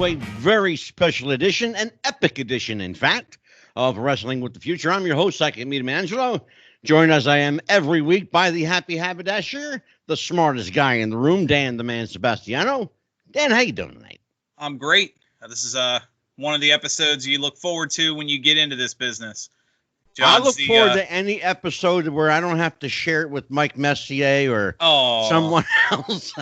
to a very special edition, an epic edition, in fact, of Wrestling with the Future. I'm your host, Psychic Medium Angelo, joined as I am every week by the happy haberdasher, the smartest guy in the room, Dan the Man Sebastiano. Dan, how you doing tonight? I'm great. This is one of the episodes you look forward to when you get into this business. I look forward to any episode where I don't have to share it with Mike Messier or someone else.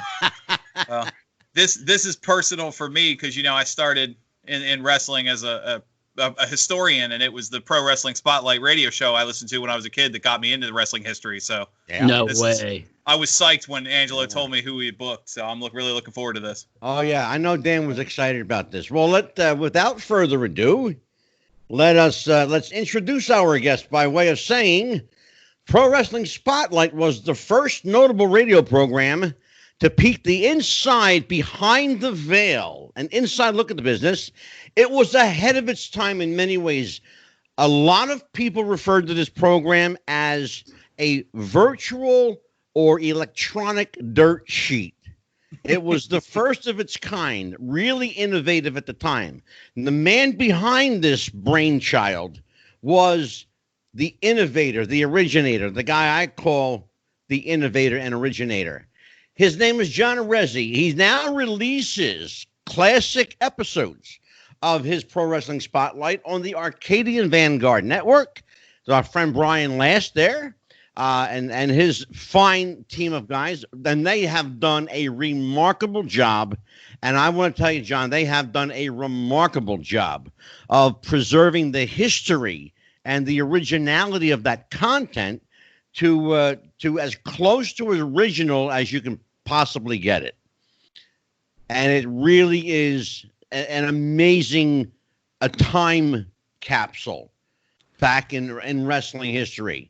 Well, this is personal for me because, you know, I started in wrestling as a historian, and it was the Pro Wrestling Spotlight radio show I listened to when I was a kid that got me into the wrestling history. So No way. I was psyched when Angelo told me who he had booked, so I'm really looking forward to this. Oh, yeah. I know Dan was excited about this. Well, without further ado, let's introduce our guest by way of saying Pro Wrestling Spotlight was the first notable radio program to peek the inside behind the veil, an inside look at the business. It was ahead of its time in many ways. A lot of people referred to this program as a virtual or electronic dirt sheet. It was the first of its kind, really innovative at the time. And the man behind this brainchild was the innovator, the originator, the guy I call the innovator and originator. His name is John Arezzi. He now releases classic episodes of his Pro Wrestling Spotlight on the Arcadian Vanguard network. So our friend Brian Last there and his fine team of guys, and they have done a remarkable job. And I want to tell you, John, they have done a remarkable job of preserving the history and the originality of that content to as close to original as you can possibly get it. And it really is an amazing time capsule back in wrestling history.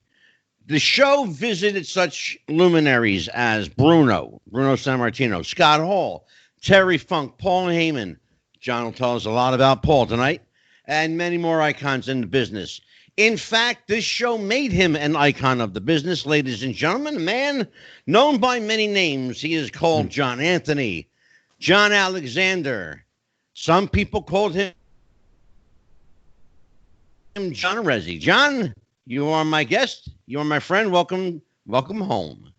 The show visited such luminaries as Bruno Sammartino, Scott Hall, Terry Funk, Paul Heyman. John will tell us a lot about Paul tonight, and many more icons in the business. In fact, this show made him an icon of the business, ladies and gentlemen. A man known by many names. He is called John Anthony, John Alexander. Some people called him John Arezzi. John, you are my guest. You are my friend. Welcome home.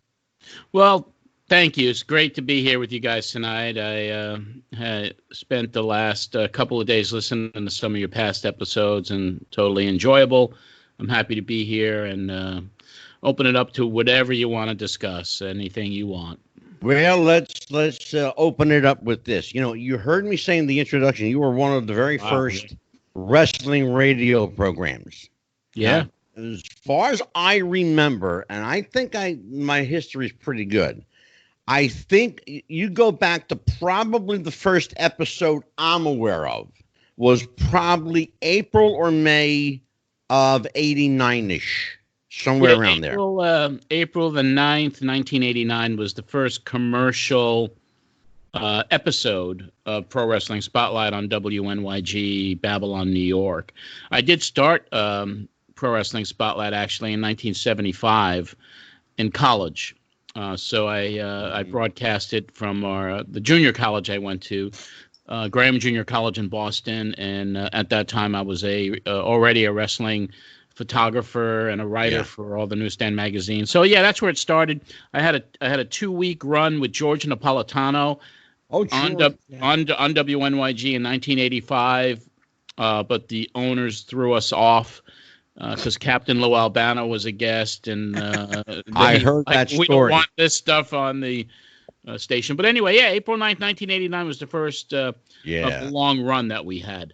Well, thank you. It's great to be here with you guys tonight. I spent the last couple of days listening to some of your past episodes and totally enjoyable. I'm happy to be here and open it up to whatever you want to discuss, anything you want. Well, let's open it up with this. You know, you heard me say in the introduction, you were one of the very first wrestling radio programs. Yeah. Now, as far as I remember, and I think my history is pretty good. I think you go back to probably the first episode I'm aware of was probably April or May of 89-ish, somewhere around there. April the 9th, 1989 was the first commercial episode of Pro Wrestling Spotlight on WNYG, Babylon, New York. I did start Pro Wrestling Spotlight actually in 1975 in college. So I broadcasted from the junior college I went to, Graham Junior College in Boston, and at that time I was already a wrestling photographer and a writer for all the newsstand magazines. So yeah, that's where it started. I had a 2-week run with George Napolitano on WNYG in 1985, but the owners threw us off. Because Captain Lou Albano was a guest, and I heard that story. We don't want this stuff on the station. But anyway, April 9th, 1989 was the first of the long run that we had.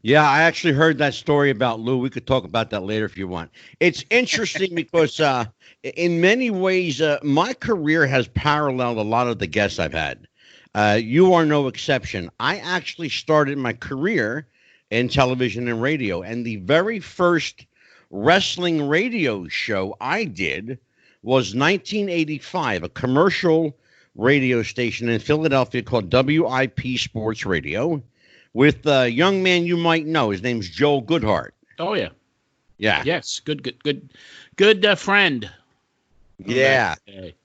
Yeah, I actually heard that story about Lou. We could talk about that later if you want. It's interesting because in many ways, my career has paralleled a lot of the guests I've had. You are no exception. I actually started my career in television and radio, and the very first wrestling radio show I did was 1985, a commercial radio station in Philadelphia called WIP Sports Radio with a young man you might know. His name's Joel Goodhart. Oh, yeah. Yeah. Yes. Good friend. Yeah.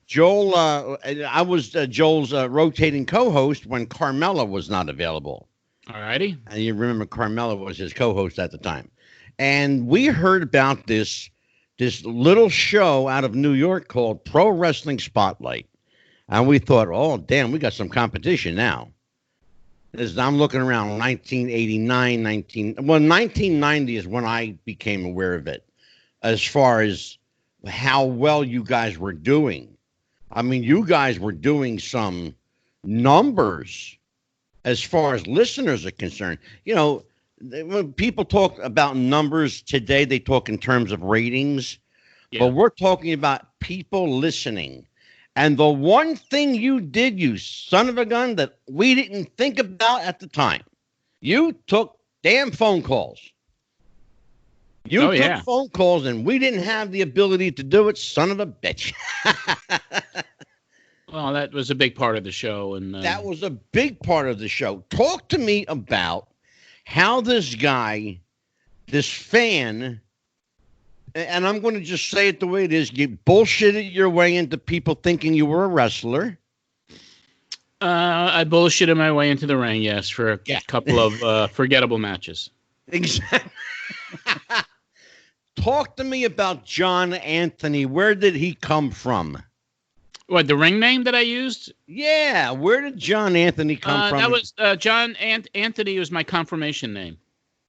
Joel, I was Joel's rotating co-host when Carmella was not available. All righty. And you remember Carmella was his co-host at the time. And we heard about this little show out of New York called Pro Wrestling Spotlight. And we thought, oh, damn, we got some competition now. I'm looking around 1989, 1990 is when I became aware of it, as far as how well you guys were doing. I mean, you guys were doing some numbers as far as listeners are concerned. You know, when people talk about numbers today, they talk in terms of ratings, but we're talking about people listening. And the one thing you did, you son of a gun, that we didn't think about at the time, you took damn phone calls. You took phone calls, and we didn't have the ability to do it, son of a bitch. Well, that was a big part of the show. And that was a big part of the show. Talk to me about how this guy, this fan, and I'm going to just say it the way it is, you bullshitted your way into people thinking you were a wrestler. I bullshitted my way into the ring, yes, for a couple of forgettable matches. Exactly. Talk to me about John Anthony. Where did he come from? What, the ring name that I used? Yeah, where did John Anthony come from? That was John Anthony was my confirmation name.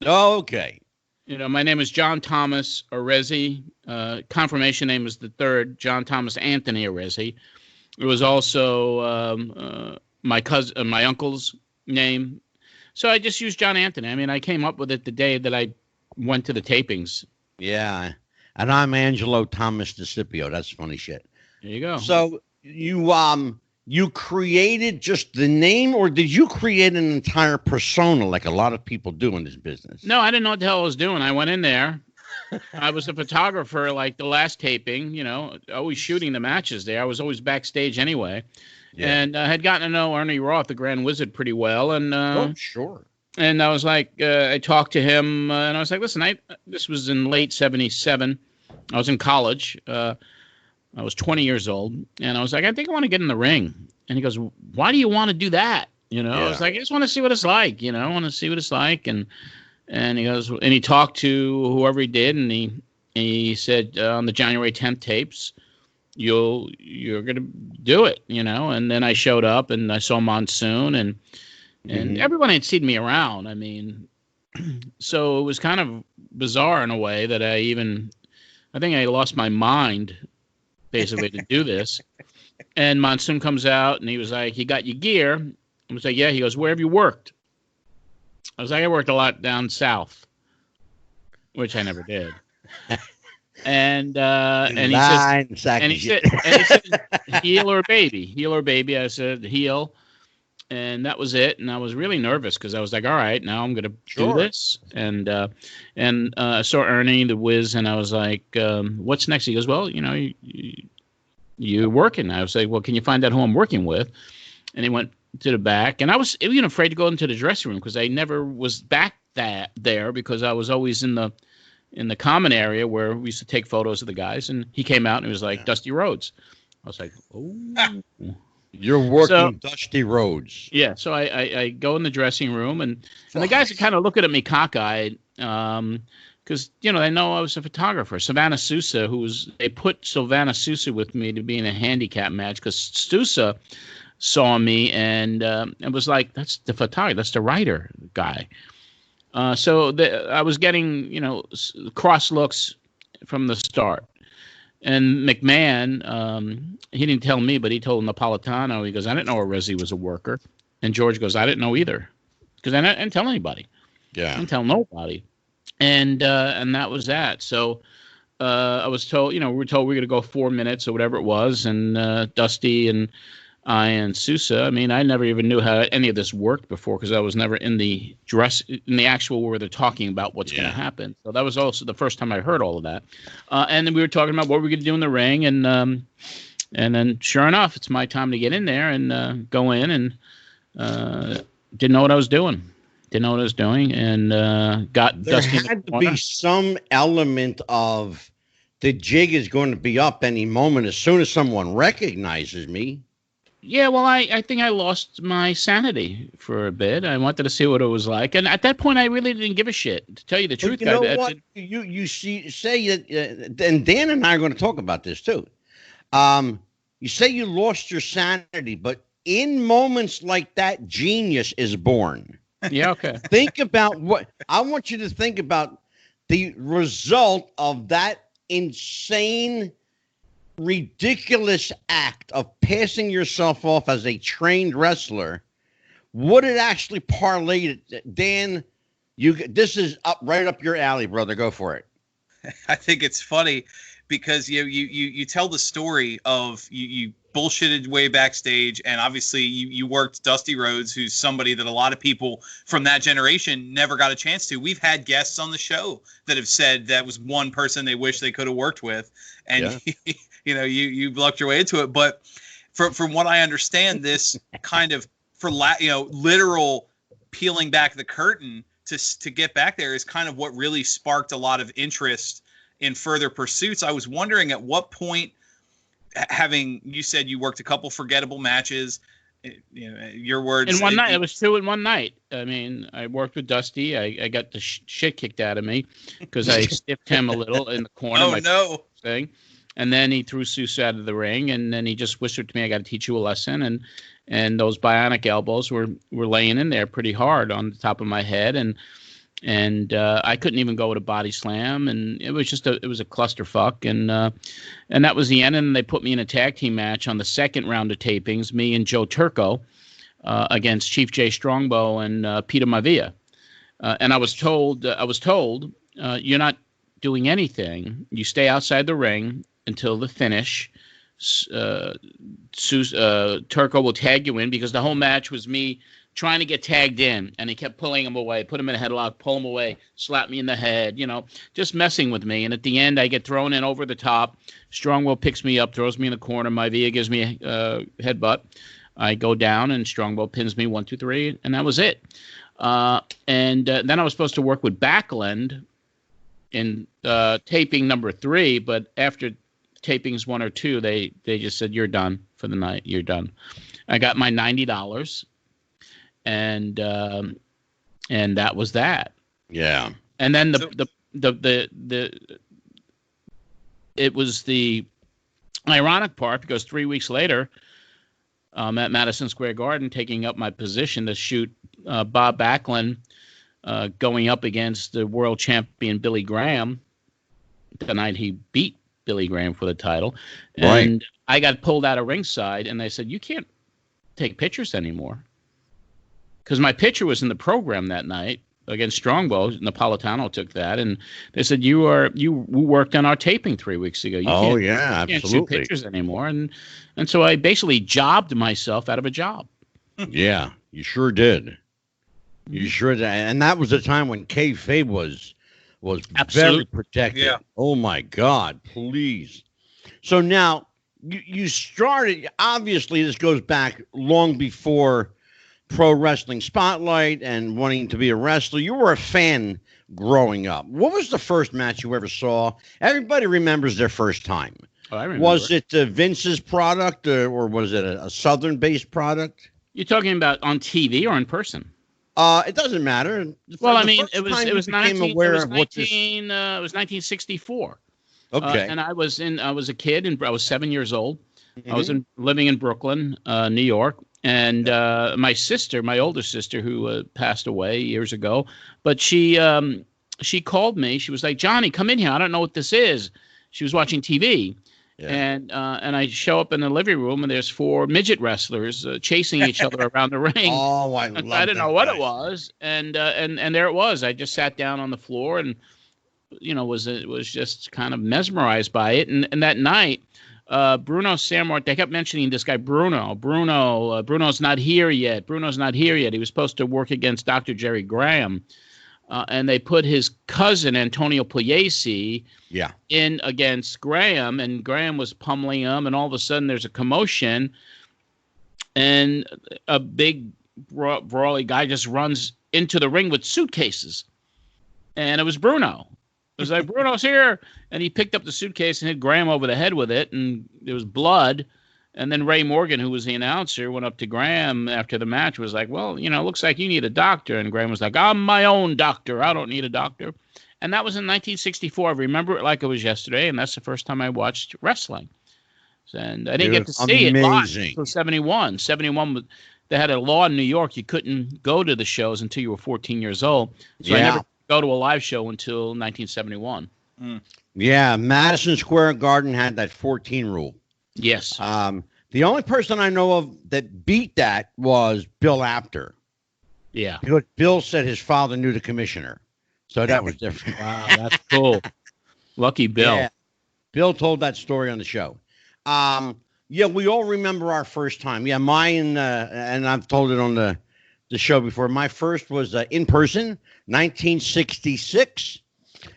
Oh, okay. You know, my name is John Thomas Arezzi. Confirmation name is the third, John Thomas Anthony Arezzi. It was also my uncle's name. So I just used John Anthony. I mean, I came up with it the day that I went to the tapings. Yeah. And I'm Angelo Thomas DeCipio. That's funny shit. There you go. So you created just the name, or did you create an entire persona like a lot of people do in this business? No, I didn't know what the hell I was doing. I went in there. I was a photographer like the last taping, you know, always shooting the matches there. I was always backstage anyway. Yeah. And I had gotten to know Ernie Roth, the Grand Wizard, pretty well. And oh, sure. And I was like, I talked to him, and I was like, listen, this was in late 77. I was in college. I was 20 years old, and I was like, I think I want to get in the ring. And he goes, why do you want to do that? You know, I was like, I just want to see what it's like. You know, I want to see what it's like. And he goes, and he talked to whoever he did, and he said on the January 10th tapes, you're gonna do it. You know. And then I showed up, and I saw Monsoon, and everyone had seen me around. I mean, so it was kind of bizarre in a way that I think I lost my mind basically to do this. And Monsoon comes out, and he was like, you got your gear? I was like, yeah. He goes, where have you worked? I was like, I worked a lot down south, which I never did. And he said, heel or baby. I said, heel. And that was it. And I was really nervous because I was like, all right, now I'm going to do this. And I saw Ernie, the Wiz, and I was like, what's next? He goes, well, you know, you're working. I was like, well, can you find out who I'm working with? And he went to the back. And I was even afraid to go into the dressing room because I never was back there because I was always in the common area where we used to take photos of the guys. And he came out and he was like, Dusty Rhodes. I was like, oh. You're working Dusty Rhodes. Yeah, so I go in the dressing room, and the guys are kind of looking at me cockeyed because, you know, they know I was a photographer. Savannah Sousa, they put Savannah Sousa with me to be in a handicap match because Sousa saw me and it was like, that's the photographer, that's the writer guy. So I was getting, you know, cross looks from the start. And McMahon, he didn't tell me, but he told Napolitano, he goes, I didn't know Arezzi was a worker. And George goes, I didn't know either. Because I didn't tell anybody. Yeah. I didn't tell nobody. And that was that. So I was told, you know, we were told we were going to go 4 minutes or whatever it was. And Dusty and I and Sousa, I mean, I never even knew how any of this worked before because I was never in the actual where they're talking about what's going to happen. So that was also the first time I heard all of that. And then we were talking about what we're going to do in the ring. And then sure enough, it's my time to get in there and go in and didn't know what I was doing. And got Dusty in the corner. There had to be some element of the jig is going to be up any moment as soon as someone recognizes me. Yeah, well, I think I lost my sanity for a bit. I wanted to see what it was like, and at that point, I really didn't give a shit. To tell you the truth, You know what? You say that, and Dan and I are going to talk about this too. You say you lost your sanity, but in moments like that, genius is born. Yeah, okay. Think about what I want you to think about the result of that insane, ridiculous act of passing yourself off as a trained wrestler. Would it actually parlay it? Dan, this is right up your alley, brother. Go for it. I think it's funny because you tell the story of you bullshitted way backstage, and obviously you worked Dusty Rhodes, who's somebody that a lot of people from that generation never got a chance to. We've had guests on the show that have said that was one person they wish they could have worked with, and you lucked your way into it. But from what I understand, this kind of literal peeling back the curtain to get back there is kind of what really sparked a lot of interest in further pursuits. I was wondering at what point, you said you worked a couple forgettable matches, your words. In one night. It was 2 in one night. I mean, I worked with Dusty. I got the shit kicked out of me because I stiffed him a little in the corner. Oh, no. Thing. And then he threw Seuss out of the ring, and then he just whispered to me, I got to teach you a lesson. And those bionic elbows were laying in there pretty hard on the top of my head. And I couldn't even go with a body slam, and it was a clusterfuck, and that was the end. And they put me in a tag team match on the second round of tapings, me and Joe Turco against Chief Jay Strongbow and Peter Maivia. And I was told you're not doing anything. You stay outside the ring until the finish. Turco will tag you in, because the whole match was me trying to get tagged in, and he kept pulling him away, put him in a headlock, pull him away, slap me in the head, just messing with me. And at the end, I get thrown in over the top. Strongbow picks me up, throws me in the corner. Maivia gives me a headbutt. I go down, and Strongbow pins me 1, 2, 3, and that was it. And then I was supposed to work with Backlund in taping number 3, but after tapings 1 or 2, they just said, you're done for the night. You're done. I got my $90. And that was that. Yeah. And then it was the ironic part, because 3 weeks later, at Madison Square Garden, taking up my position to shoot Bob Backlund going up against the world champion Billy Graham the night he beat Billy Graham for the title. And right. I got pulled out of ringside, and they said, you can't take pictures anymore. Because my picture was in the program that night against Strongbow. Napolitano took that, and they said, you worked on our taping 3 weeks ago. You can't shoot pictures anymore. And so I basically jobbed myself out of a job. Yeah, you sure did. You sure did. And that was a time when kayfabe was very protected. Yeah. Oh my God, please. So now you started, obviously this goes back long before Pro Wrestling Spotlight and wanting to be a wrestler. You were a fan growing up. What was the first match you ever saw? Everybody remembers their first time. Oh, I remember. Was it Vince's product, or was it a Southern-based product? You're talking about on TV or in person? It doesn't matter. Well, I mean, it was 1964. Okay. And I was a kid, and I was 7 years old. Mm-hmm. I was living in Brooklyn, New York. And my older sister, who passed away years ago, but she called me. She was like, Johnny, come in here. I don't know what this is. She was watching TV. Yeah. And I show up in the living room, and there's 4 midget wrestlers chasing each other around the ring. Oh, I love that. I didn't know what it was. And there it was. I just sat down on the floor and, was just kind of mesmerized by it. And that night, Bruno Sammartino, they kept mentioning this guy, Bruno's not here yet. Bruno's not here yet. He was supposed to work against Dr. Jerry Graham. And they put his cousin, Antonio Pugliese, in against Graham, and Graham was pummeling him, and all of a sudden there's a commotion, and a big, brawly guy just runs into the ring with suitcases. And it was Bruno. It was like, Bruno's here. And he picked up the suitcase and hit Graham over the head with it, and there was blood. And then Ray Morgan, who was the announcer, went up to Graham after the match, was like, well, looks like you need a doctor. And Graham was like, I'm my own doctor. I don't need a doctor. And that was in 1964. I remember it like it was yesterday, and that's the first time I watched wrestling. And I didn't get to see it live until 71. 71, they had a law in New York. You couldn't go to the shows until you were 14 years old. So I never go to a live show until 1971. Yeah, Madison Square Garden had that 14 rule. Yes. The only person I know of that beat that was Bill Apter. Yeah. Because Bill said his father knew the commissioner. So that was different. Wow, that's cool. Lucky Bill. Yeah. Bill told that story on the show. We all remember our first time. Yeah, mine, and I've told it on the show before. My first was in person, 1966,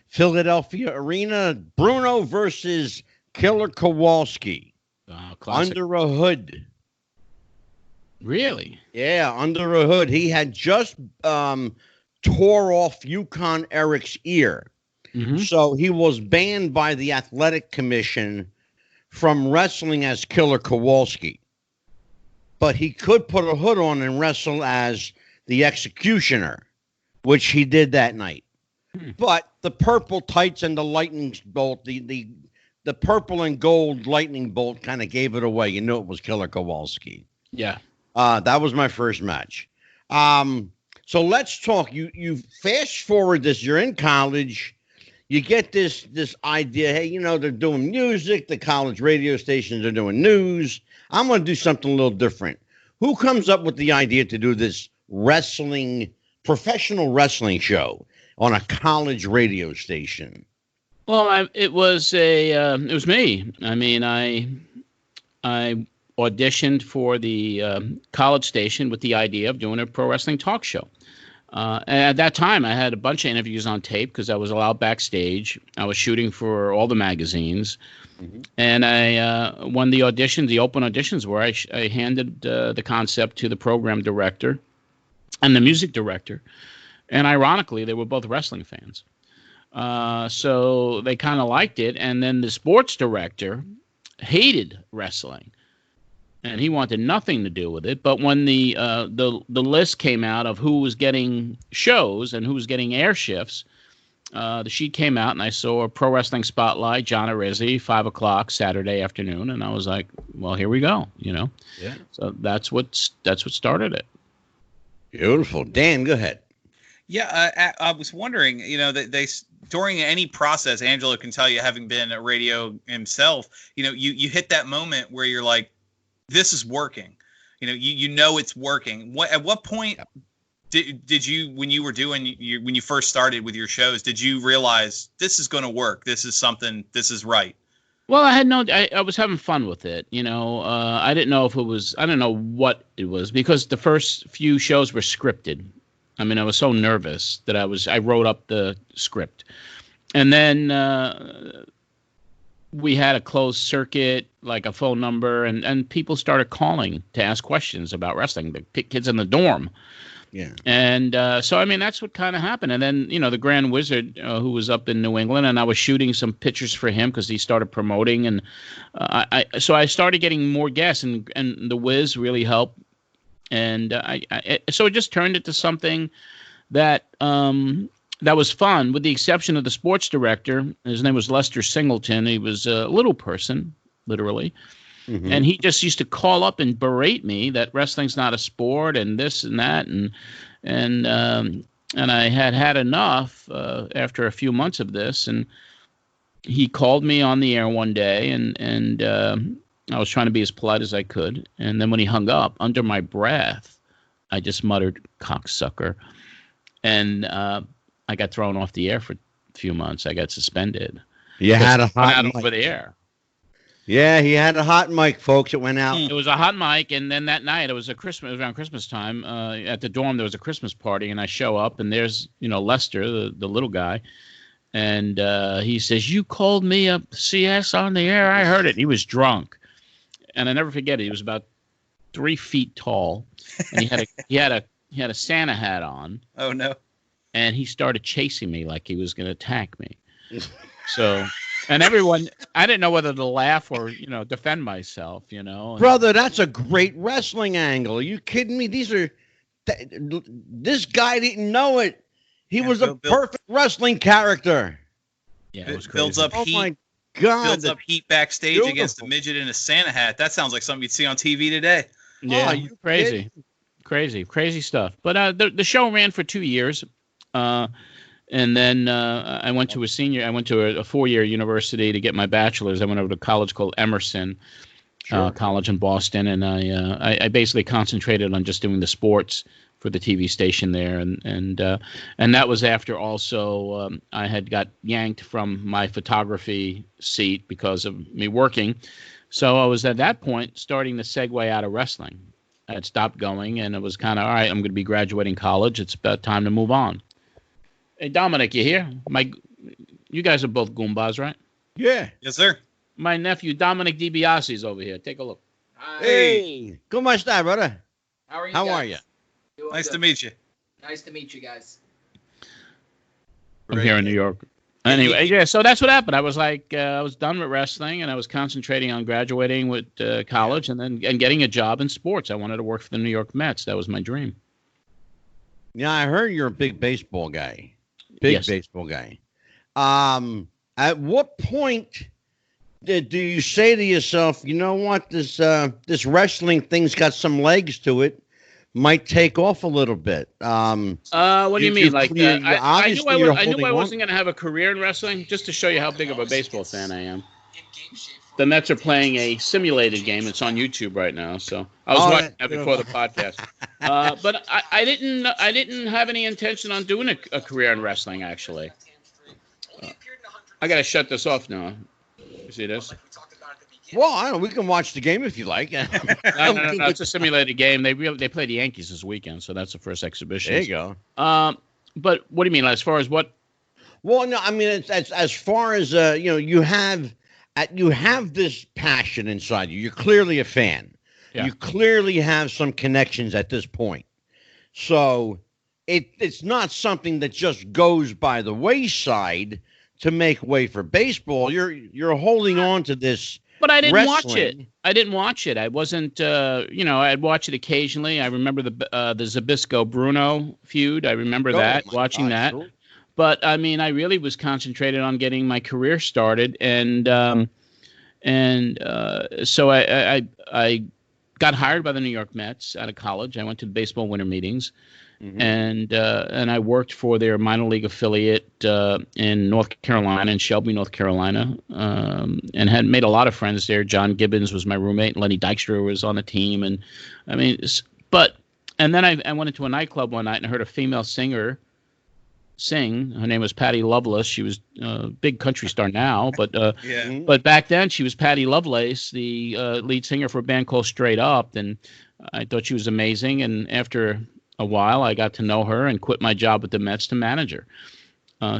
Philadelphia Arena, Bruno versus Killer Kowalski. Under a hood. Really? Yeah, under a hood. He had just tore off Yukon Eric's ear. Mm-hmm. So he was banned by the Athletic Commission from wrestling as Killer Kowalski. But he could put a hood on and wrestle as the Executioner, which he did that night. But the purple tights and the lightning bolt, the purple and gold lightning bolt kind of gave it away. You knew it was Killer Kowalski. Yeah. That was my first match. So let's talk. You fast forward this. You're in college. You get this idea. Hey, they're doing music. The college radio stations are doing news. I'm going to do something a little different. Who comes up with the idea to do this professional wrestling show on a college radio station? Well, it was me. I mean, I auditioned for the college station with the idea of doing a pro wrestling talk show. And at that time, I had a bunch of interviews on tape because I was allowed backstage. I was shooting for all the magazines. Mm-hmm. And I when the open auditions were, I handed the concept to the program director and the music director. And ironically, they were both wrestling fans. So they kind of liked it. And then the sports director hated wrestling. And he wanted nothing to do with it. But when the list came out of who was getting shows and who was getting air shifts, the sheet came out, and I saw a Pro Wrestling Spotlight, John Arezzi, 5:00 Saturday afternoon, and I was like, "Well, here we go," Yeah. So that's what started it. Beautiful, Dan. Go ahead. Yeah, I was wondering, that they during any process, Angelo can tell you, having been at radio himself, you hit that moment where you're like, this is working. It's working. At what point did you, when you were when you first started with your shows, did you realize this is going to work? This is right? Well, I was having fun with it. I didn't know I don't know what it was, because the first few shows were scripted. I mean, I was so nervous that I wrote up the script, and then, we had a closed circuit, like a phone number, and people started calling to ask questions about wrestling, the kids in the dorm. Yeah. And so, I mean, that's what kind of happened. And then, the Grand Wizard, who was up in New England, and I was shooting some pictures for him because he started promoting. And so I started getting more guests, and the Wiz really helped. And so it just turned into something that was fun, with the exception of the sports director. His name was Lester Singleton. He was a little person, literally. Mm-hmm. And he just used to call up and berate me that wrestling's not a sport and this and that. And I had enough after a few months of this. And he called me on the air one day, and I was trying to be as polite as I could. And then when he hung up, under my breath, I just muttered, "Cocksucker." And I got thrown off the air for a few months. I got suspended. You had a hot mic over the air. Yeah, he had a hot mic, folks. It went out. It was a hot mic, and then that night it was around Christmas time. At the dorm, there was a Christmas party, and I show up, and there's Lester, the little guy, and he says, "You called me up CS on the air. I heard it." He was drunk, and I never forget it. He was about 3 feet tall, and he had a Santa hat on. Oh no. And he started chasing me like he was going to attack me. So And everyone, I didn't know whether to laugh or, defend myself, Brother, that's a great wrestling angle. Are you kidding me? This guy didn't know it. He was a perfect wrestling character. Yeah, it was crazy. Builds up Oh heat. my God. Builds up heat backstage beautiful. Against a midget in a Santa hat. That sounds like something you'd see on TV today. Yeah, crazy. Crazy stuff. But the show ran for 2 years. And then I went to a 4-year university to get my bachelor's. I went over to a college called Emerson College in Boston, and I basically concentrated on just doing the sports for the TV station there, and that was after also I had got yanked from my photography seat because of me working. So I was at that point starting to segue out of wrestling. I had stopped going, and it was kind of, all right, I'm going to be graduating college. It's about time to move on. Hey, Dominic, you here? You guys are both Goombas, right? Yeah. Yes, sir. My nephew, Dominic DiBiase, is over here. Take a look. Hi. Hey, ¿cómo está, brother? How are you? How are you? Nice to meet you. Nice to meet you guys. I'm here in New York. Anyway, yeah, so that's what happened. I was like, I was done with wrestling, and I was concentrating on graduating with college and getting a job in sports. I wanted to work for the New York Mets. That was my dream. Yeah, I heard you're a big baseball guy. Baseball guy. At what point do you say to yourself, you know what, this wrestling thing's got some legs to it, might take off a little bit? What do you mean? Like, I knew I wasn't going to have a career in wrestling, just to show you how big of a baseball fan I am. The Mets are playing a simulated game. It's on YouTube right now, so I was watching that before the podcast. But I didn't have any intention on doing a career in wrestling, actually. I got to shut this off now. You see this? Well, I don't know. We can watch the game if you like. No, it's a simulated game. They play the Yankees this weekend, so that's the first exhibition. There you go. But what do you mean? As far as what? Well, no, I mean, it's as far as you have this passion inside you. You're clearly a fan. Yeah. You clearly have some connections at this point. So it's not something that just goes by the wayside to make way for baseball. You're holding on to this. But I didn't wrestling. watch it. I didn't watch it. I wasn't, I'd watch it occasionally. I remember the Zbyszko-Bruno feud. I remember watching that. Sure. But, I mean, I really was concentrated on getting my career started. And so I got hired by the New York Mets out of college. I went to the baseball winter meetings. Mm-hmm. And I worked for their minor league affiliate in North Carolina, in Shelby, North Carolina, and had made a lot of friends there. John Gibbons was my roommate, and Lenny Dykstra was on the team. And I mean, and then I went into a nightclub one night and heard a female singer sing. Her name was Patty Loveless. She was a big country star now, but but back then she was Patty Lovelace, the lead singer for a band called Straight Up, and I thought she was amazing. And after a while, I got to know her and quit my job with the Mets to manage her.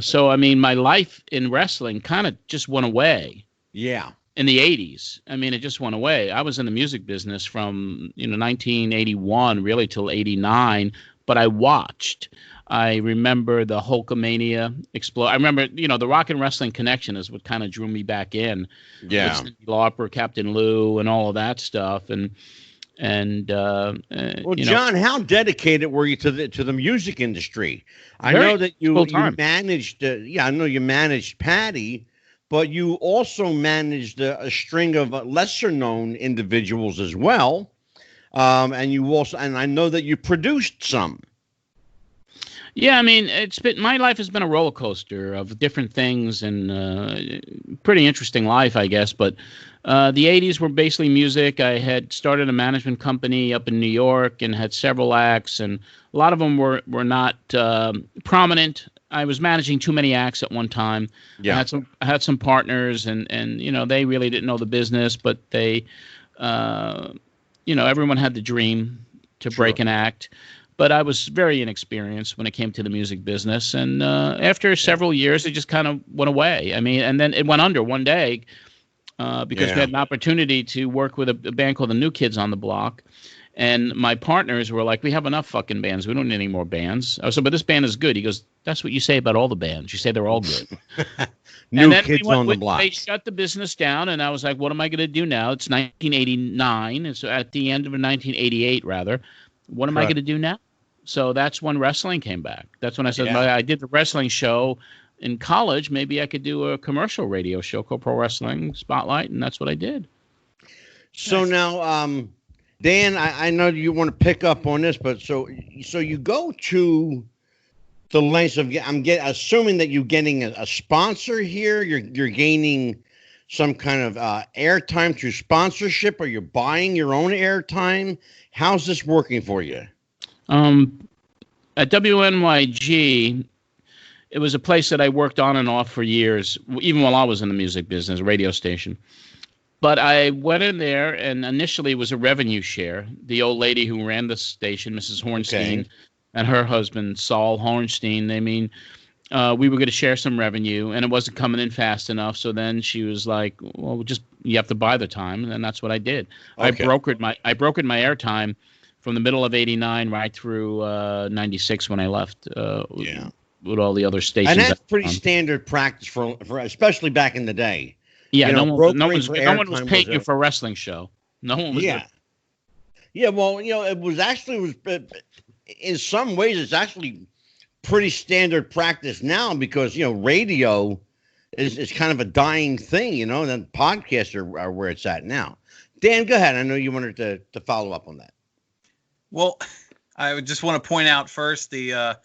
So, I mean, my life in wrestling kind of just went away. Yeah. In the 80s. I mean, it just went away. I was in the music business from, 1981 really till 89, but I watched. I remember the Hulkamania explode. I remember, the Rock and Wrestling Connection is what kind of drew me back in. Yeah. With Cyndi Lauper, Captain Lou, and all of that stuff. And John, how dedicated were you to the music industry? I know that you managed. I know you managed Patty, but you also managed a string of lesser known individuals as well. And I know that you produced some. Yeah, I mean, my life has been a roller coaster of different things, and pretty interesting life, I guess. But the 80s were basically music. I had started a management company up in New York and had several acts, and a lot of them were not prominent. I was managing too many acts at one time. Yeah. I had some partners, and they really didn't know the business, but they, everyone had the dream to break an act. But I was very inexperienced when it came to the music business. And after several years, it just kind of went away. I mean, and then it went under one day because we had an opportunity to work with a band called the New Kids on the Block. And my partners were like, we have enough fucking bands. We don't need any more bands. I said, but this band is good. He goes, that's what you say about all the bands. You say they're all good. New Kids on the Block. They shut the business down, and I was like, what am I going to do now? It's 1989. It's at the end of 1988, rather. What am I going to do now? So that's when wrestling came back. That's when I said, I did the wrestling show in college. Maybe I could do a commercial radio show called Pro Wrestling Spotlight, and that's what I did. So now, Dan, I know you want to pick up on this, but so you go to the lengths of assuming that you're getting a sponsor here. You're gaining some kind of airtime through sponsorship, or you're buying your own airtime. How's this working for you? At WNYG, it was a place that I worked on and off for years, even while I was in the music business, radio station. But I went in there, and initially it was a revenue share. The old lady who ran the station, Mrs. Hornstein, and her husband, Saul Hornstein, we were going to share some revenue, and it wasn't coming in fast enough. So then she was like, well, you have to buy the time, and that's what I did. Okay. I brokered my airtime from the middle of 89 right through 96 when I left with all the other stations. And that's pretty standard practice for especially back in the day. Yeah, no one was paying you for a wrestling show. No one was. Yeah. Yeah, well, it was in some ways it's actually pretty standard practice now because, radio is kind of a dying thing, then podcasts are where it's at now. Dan, go ahead. I know you wanted to follow up on that. Well, I would just want to point out first the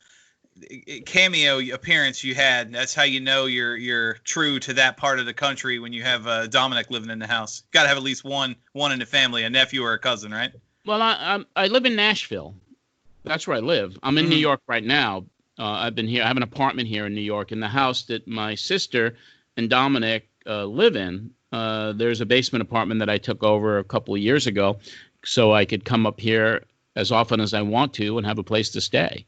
cameo appearance you had. That's how you know you're true to that part of the country when you have Dominic living in the house. Got to have at least one in the family, a nephew or a cousin, right? Well, I live in Nashville. That's where I live. I'm in New York right now. I've been here. I have an apartment here in New York. In the house that my sister and Dominic live in, there's a basement apartment that I took over a couple of years ago so I could come up here as often as I want to and have a place to stay.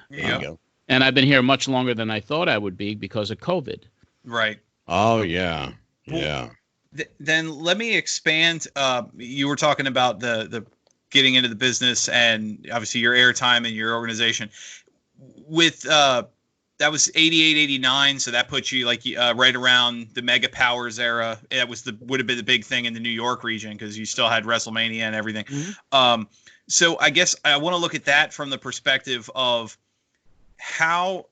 There you go. And I've been here much longer than I thought I would be because of COVID. Right. Oh, yeah. Yeah. Then let me expand. You were talking about the getting into the business and obviously your airtime and your organization. With that was 88, 89, so that puts you right around the Mega Powers era. That would have been the big thing in the New York region because you still had WrestleMania and everything. Mm-hmm. So I guess I want to look at that from the perspective of how.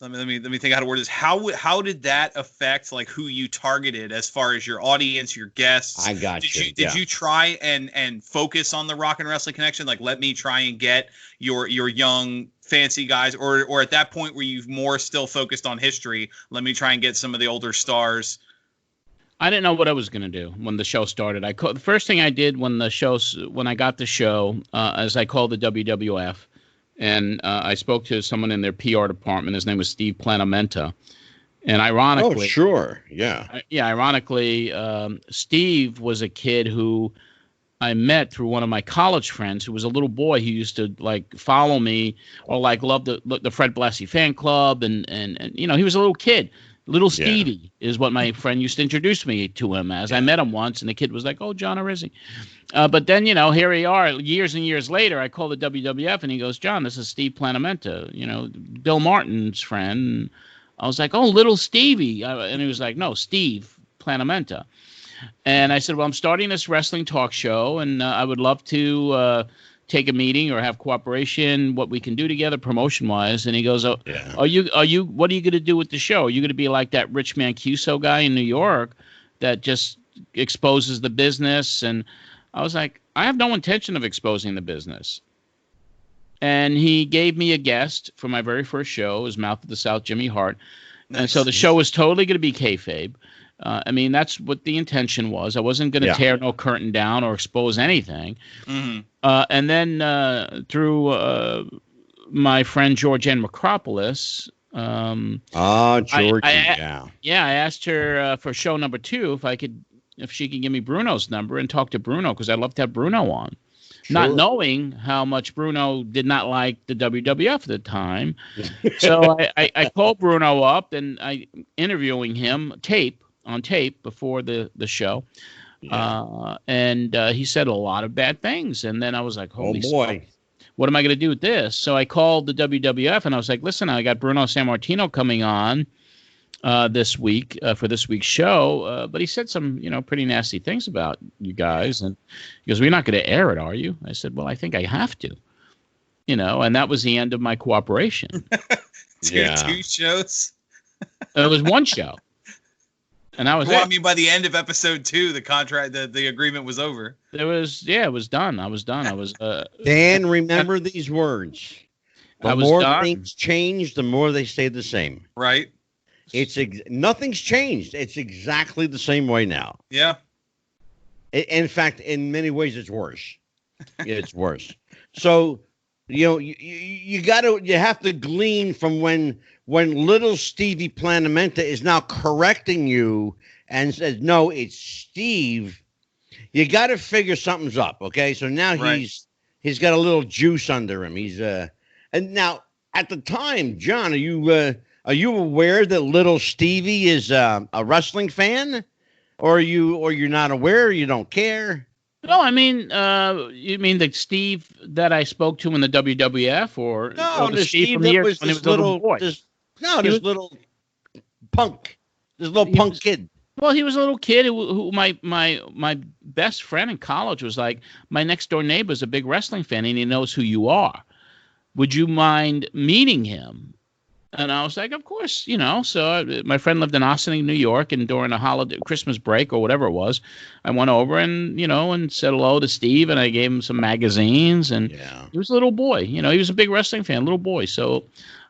Let me think how to word this. How did that affect who you targeted as far as your audience, your guests? I got you. Did you try and focus on the Rock and Wrestling Connection? Let me try and get your young fancy guys, or at that point were you more still focused on history? Let me try and get some of the older stars. I didn't know what I was going to do when the show started. The first thing I did when I got the show, as I called the WWF. And I spoke to someone in their PR department. His name was Steve Planamenta. And ironically... Oh, sure. Yeah. Ironically, Steve was a kid who I met through one of my college friends who was a little boy who used to, follow me or, love the Fred Blassie fan club. And he was a little kid. Little Stevie is what my friend used to introduce me to him as. I met him once, and the kid was like, oh, John Arezzi. But then, here we are years and years later. I call the WWF, and he goes, John, this is Steve Planamenta, Bill Martin's friend. And I was like, oh, little Stevie. And he was like, no, Steve Planamenta. And I said, well, I'm starting this wrestling talk show, and I would love to take a meeting or have cooperation, what we can do together promotion-wise. And he goes, what are you going to do with the show? Are you going to be like that Rich Mancuso guy in New York that just exposes the business? And I was like, I have no intention of exposing the business. And he gave me a guest for my very first show. It was Mouth of the South, Jimmy Hart. Nice. And so the show was totally going to be kayfabe. That's what the intention was. I wasn't going to tear no curtain down or expose anything. Mm-hmm. And then through my friend Georgianne Macropolis. Georgie, I asked her for show number 2 if she could give me Bruno's number and talk to Bruno because I'd love to have Bruno on. Sure. Not knowing how much Bruno did not like the WWF at the time. So I called Bruno up and I interviewing him on tape before the show. Yeah. And he said a lot of bad things. And then I was like, holy boy. What am I going to do with this? So I called the WWF and I was like, listen, I got Bruno Sammartino coming on this week for this week's show. But he said some, pretty nasty things about you guys. And he goes, we're not going to air it, are you? I said, well, I think I have to, and that was the end of my cooperation. Two shows? It was one show. And I was I mean, by the end of episode 2, the contract, the agreement was over. It was done. I was done. I was Dan, remember these words. The more things change, the more they stay the same. Right. Nothing's changed. It's exactly the same way now. Yeah. In fact, in many ways, it's worse. It's worse. So, you have to glean from when little Stevie Planamenta is now correcting you and says, no, it's Steve. You got to figure something's up. Okay. So now he's got a little juice under him. And now at the time, John, are you aware that little Stevie is a wrestling fan, or you're not aware? Or you don't care? No, I mean, you mean the Steve that I spoke to in the WWF, or the Steve from here when he was a little boy? This little punk kid. Well, he was a little kid who my best friend in college was like, my next door neighbor's a big wrestling fan and he knows who you are. Would you mind meeting him? And I was like, of course, So my friend lived in Austin, New York, and during a holiday, Christmas break or whatever it was, I went over and and said hello to Steve, and I gave him some magazines, and he was a little boy. He was a big wrestling fan, little boy. So,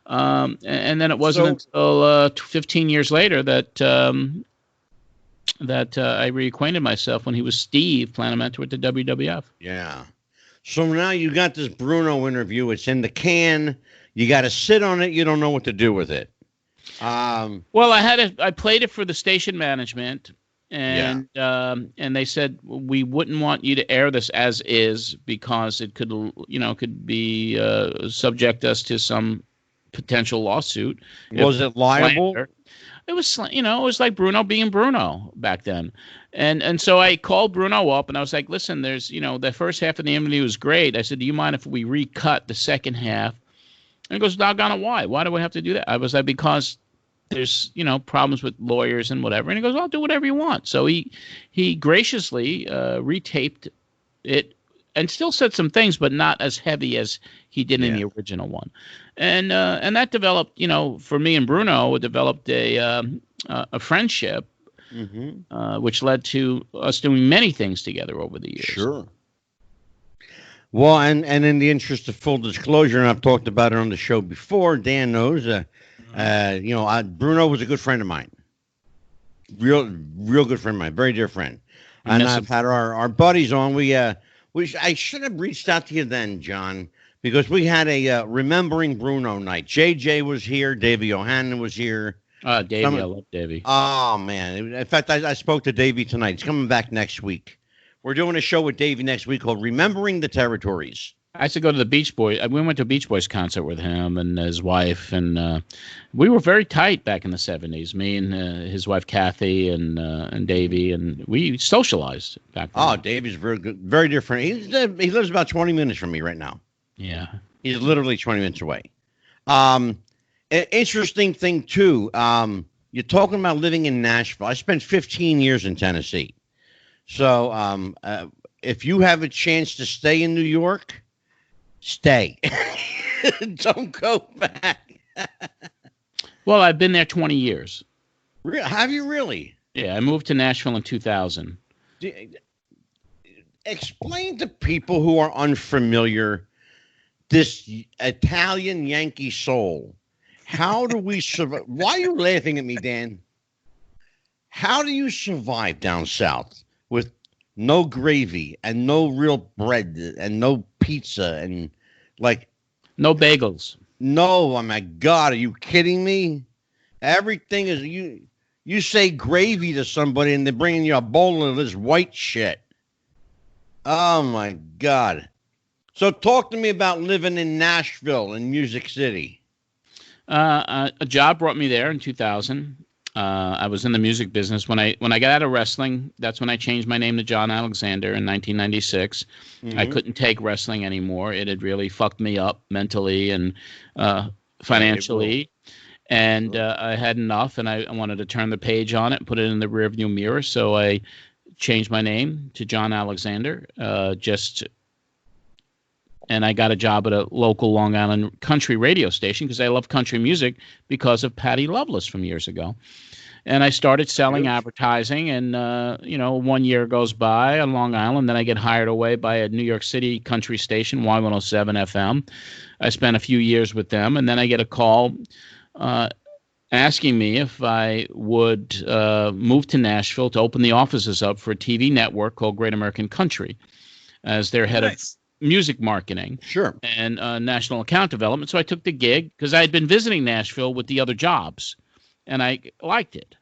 and then it wasn't until 15 years later that I reacquainted myself when he was Steve Planamenta with the WWF. Yeah. So now you got this Bruno interview. It's in the can. You got to sit on it. You don't know what to do with it. Well, I played it for the station management, and they said we wouldn't want you to air this as is because it could be subject us to some potential lawsuit. Was it liable? It was, it was like Bruno being Bruno back then. And so I called Bruno up and I was like, listen, there's, the first half of the interview was great. I said, do you mind if we recut the second half? And he goes, doggone it, why? Why do we have to do that? I was like, because there's, problems with lawyers and whatever. And he goes, I'll do whatever you want. So he graciously retaped it and still said some things, but not as heavy as he did in the original one. And that developed, for me and Bruno, it developed a friendship, which led to us doing many things together over the years. Sure. Well, and in the interest of full disclosure, and I've talked about it on the show before, Dan knows, Bruno was a good friend of mine. Real good friend of mine, very dear friend. And I've had our buddies on. I should have reached out to you then, John, because we had a Remembering Bruno night. JJ was here. Davey O'Hanlon was here. Davey, I love Davey. Oh, man. In fact, I spoke to Davey tonight. He's coming back next week. We're doing a show with Davey next week called Remembering the Territories. I used to go to the Beach Boys. We went to a Beach Boys concert with him and his wife, and we were very tight back in the 70s. Me and his wife Kathy and Davey, and we socialized back then. Oh, Davey's very good, very different. He lives about 20 minutes from me right now. Yeah, he's literally 20 minutes away. Interesting thing too. You're talking about living in Nashville. I spent 15 years in Tennessee. So if you have a chance to stay in New York, stay. Don't go back. Well, I've been there 20 years. Have you really? Yeah, I moved to Nashville in 2000. Explain to people who are unfamiliar this Italian Yankee soul. How do we survive? Why are you laughing at me, Dan? How do you survive down south with no gravy and no real bread and no pizza and no bagels? No, oh my God, are you kidding me? Everything is you say gravy to somebody and they're bringing you a bowl of this white shit. Oh my God. So talk to me about living in Nashville and Music City. A job brought me there in 2000. I was in the music business when I got out of wrestling. That's when I changed my name to John Alexander in 1996. I couldn't take wrestling anymore. It had really fucked me up mentally and financially. And I had enough, and I wanted to turn the page on it and put it in the rearview mirror. So I changed my name to John Alexander. And I got a job at a local Long Island country radio station because I love country music because of Patty Loveless from years ago. And I started selling advertising, and 1 year goes by on Long Island. Then I get hired away by a New York City country station, Y107 FM. I spent a few years with them, and then I get a call asking me if I would move to Nashville to open the offices up for a TV network called Great American Country as their head of music marketing and national account development. So I took the gig because I had been visiting Nashville with the other jobs, and I liked it.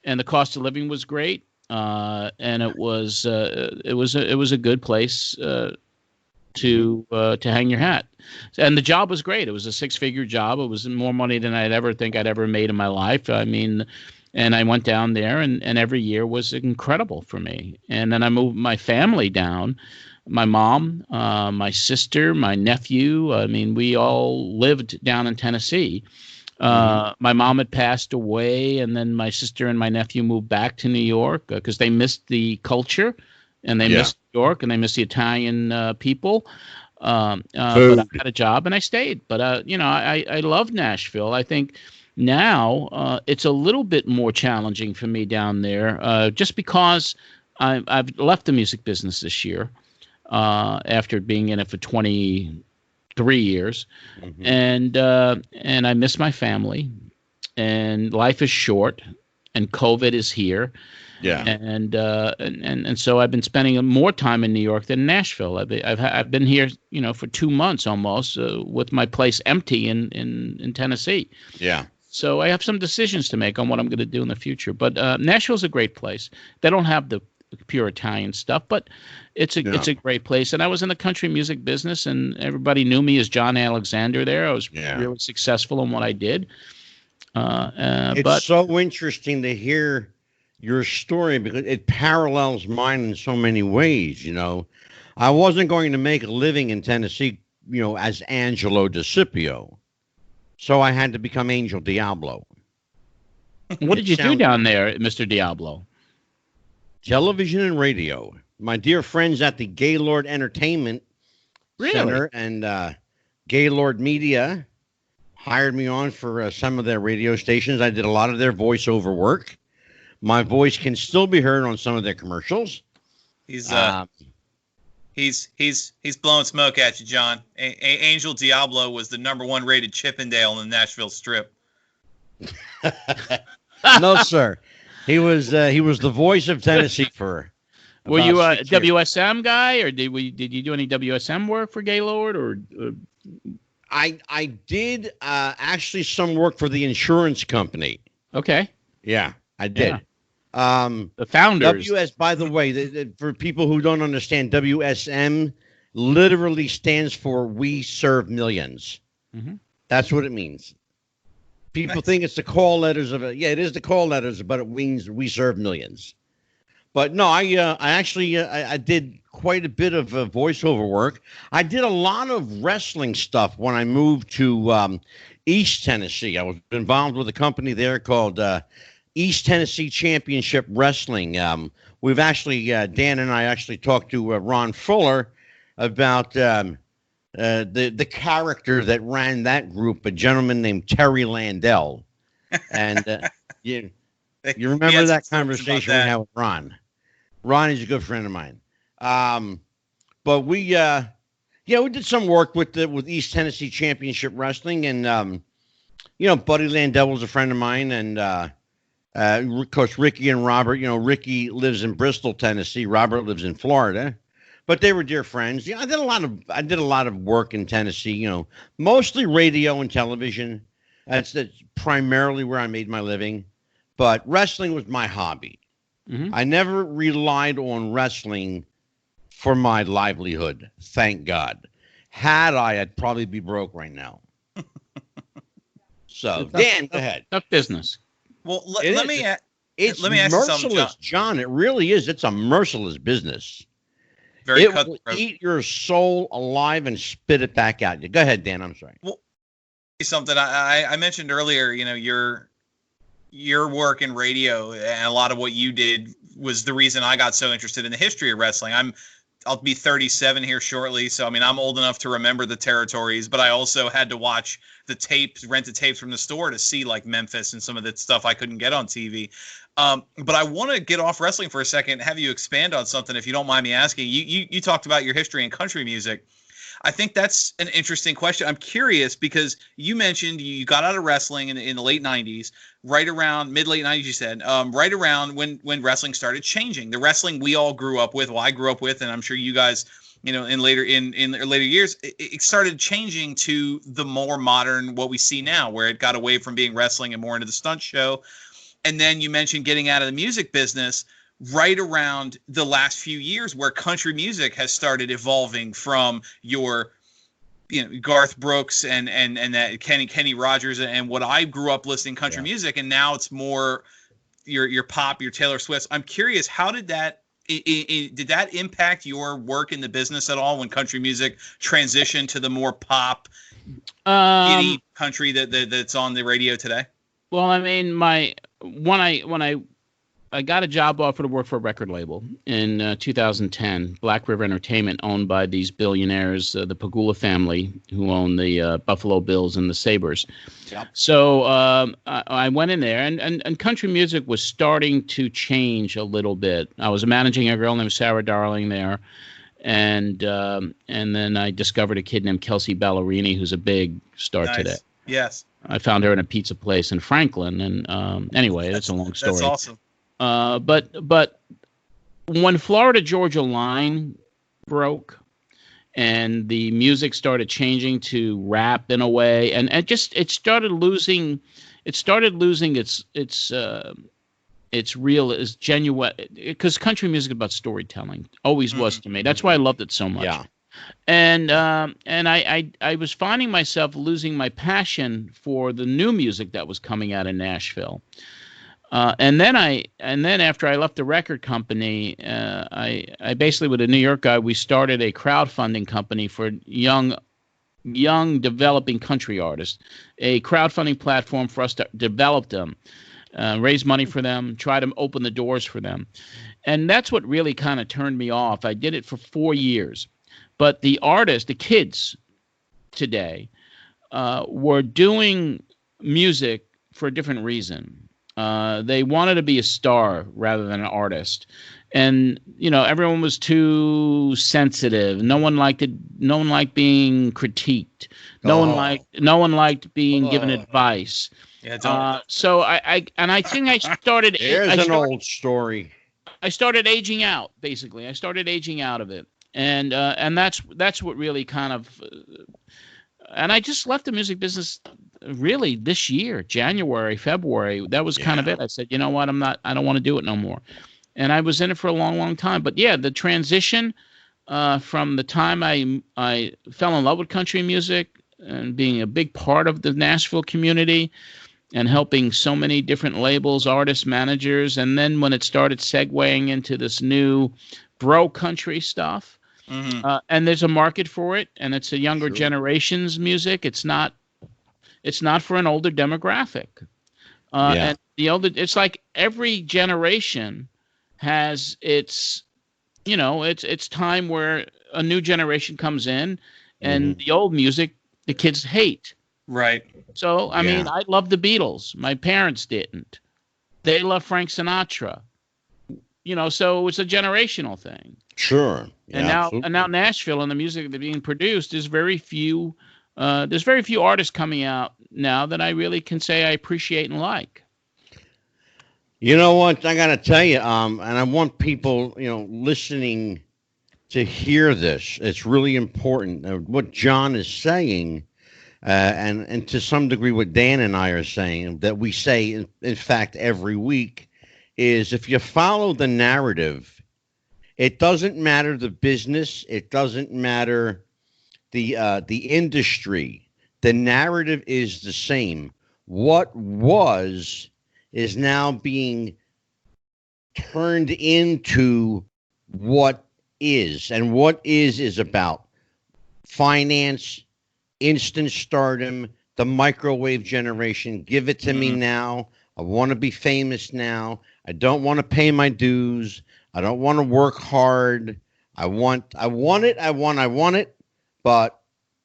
And the cost of living was great, and it was a good place to hang your hat. And the job was great. It was a 6-figure job. It was more money than I'd ever made in my life. I mean, and I went down there, and every year was incredible for me. And then I moved my family down. My mom, my sister, my nephew. I mean, we all lived down in Tennessee. My mom had passed away, and then my sister and my nephew moved back to New York because they missed the culture, and they missed New York, and they missed the Italian people. But I had a job, and I stayed. But I love Nashville. I think now it's a little bit more challenging for me down there, just because I've left the music business this year. After being in it for 23 years, and I miss my family, and life is short, and COVID is here, and so I've been spending more time in New York than Nashville. I've been here, for 2 months almost, with my place empty in Tennessee. Yeah. So I have some decisions to make on what I'm going to do in the future. But Nashville's a great place. They don't have the pure Italian stuff, but it's a great place. And I was in the country music business, and everybody knew me as John Alexander there. I was really successful in what I did. It's so interesting to hear your story because it parallels mine in so many ways. I wasn't going to make a living in Tennessee, as Angelo DeCipio, so I had to become Angel Diablo. What did you do down there, Mr. Diablo? Television and radio. My dear friends at the Gaylord Entertainment Center and Gaylord Media hired me on for some of their radio stations. I did a lot of their voiceover work. My voice can still be heard on some of their commercials. He's blowing smoke at you, John. Angel Diablo was the #1 rated Chippendale in the Nashville Strip. No, sir. He was the voice of Tennessee for. Were you a WSM guy, or did you do any WSM work for Gaylord, or? I did actually some work for the insurance company. Okay. Yeah, I did. Yeah. The founders. By the way, for people who don't understand, WSM literally stands for We Serve Millions. That's what it means. People think it's the call letters of it. Yeah, it is the call letters, but it means we serve millions. But no, I did quite a bit of voiceover work. I did a lot of wrestling stuff when I moved to East Tennessee. I was involved with a company there called East Tennessee Championship Wrestling. We've actually, Dan and I actually talked to Ron Fuller about the character that ran that group, a gentleman named Terry Landell. And you remember that conversation we had with Ron. Ron is a good friend of mine. But we did some work with East Tennessee Championship Wrestling, and Buddy Landell was a friend of mine, and of course Ricky and Robert. Ricky lives in Bristol, Tennessee. Robert lives in Florida. But they were dear friends. I did a lot of work in Tennessee, mostly radio and television. That's primarily where I made my living. But wrestling was my hobby. I never relied on wrestling for my livelihood, thank God. Had I'd probably be broke right now. So, Dan, go ahead. Tough business. Well, let me ask you something, merciless, John. It really is. It's a merciless business. Very it cutthroat. will eat your soul alive and spit it back out. Go ahead, Dan. I'm sorry. Well, something I mentioned earlier. Your work in radio and a lot of what you did was the reason I got so interested in the history of wrestling. I'll be 37 here shortly, so I'm old enough to remember the territories, but I also had to watch the tapes, rent the tapes from the store to see like Memphis and some of that stuff I couldn't get on TV. But I want to get off wrestling for a second, have you expand on something if you don't mind me asking. You talked about your history in country music. I think that's an interesting question. I'm curious because you mentioned you got out of wrestling in the late 90s, right around mid-late 90s, you said, right around when wrestling started changing. The wrestling we all grew up with, I grew up with, and I'm sure you guys, in later years, it started changing to the more modern, what we see now, where it got away from being wrestling and more into the stunt show. And then you mentioned getting out of the music business right around the last few years where country music has started evolving from your Garth Brooks and that Kenny Rogers and what I grew up listening country music, and now it's more your pop, your Taylor Swift. I'm curious, how did that did that impact your work in the business at all when country music transitioned to the more pop giddy country that's on the radio today? Well, when I got a job offer to work for a record label in 2010, Black River Entertainment, owned by these billionaires, the Pagula family, who own the Buffalo Bills and the Sabres. Yep. So I went in there, and country music was starting to change a little bit. I was managing a girl named Sarah Darling there, and then I discovered a kid named Kelsey Ballerini, who's a big star today. Yes. I found her in a pizza place in Franklin, and anyway, that's a long story. That's awesome. But when Florida Georgia Line broke and the music started changing to rap in a way, and it started losing its genuine, because country music is about storytelling, always was to me. That's why I loved it so much. Yeah. And I was finding myself losing my passion for the new music that was coming out of Nashville. And then after I left the record company, I basically, with a New York guy, we started a crowdfunding company for young developing country artists, a crowdfunding platform for us to develop them, raise money for them, try to open the doors for them. And that's what really kind of turned me off. I did it for 4 years. But the artists, the kids today, were doing music for a different reason. They wanted to be a star rather than an artist, and everyone was too sensitive. No one liked it. No one liked being critiqued. No one liked being given advice. Yeah, so I think I started. There's an old story. I started aging out. Basically, I started aging out of it, and that's what really kind of. And I just left the music business really this year, January, February. That was kind of it. I said, you know what, I don't want to do it no more. And I was in it for a long, long time. But yeah, the transition from the time I fell in love with country music and being a big part of the Nashville community and helping so many different labels, artists, managers. And then when it started segueing into this new bro country stuff, and there's a market for it, and it's a younger generation's music. It's not for an older demographic. And it's like every generation has its time where a new generation comes in, and the old music the kids hate. Right. So I mean, I love the Beatles. My parents didn't. They love Frank Sinatra. So it's a generational thing. Sure. Yeah, and now Nashville and the music that's being produced is very few. There's very few artists coming out now that I really can say I appreciate and like. You know what? I got to tell you, and I want people, listening to hear this. It's really important. What John is saying, and to some degree what Dan and I are saying, that we say, in fact, every week, is if you follow the narrative, it doesn't matter the business. It doesn't matter the industry. The narrative is the same. What was is now being turned into what is. And what is about finance, instant stardom, the microwave generation. Give it to me now. I want to be famous now. I don't want to pay my dues. I don't want to work hard. I want it, but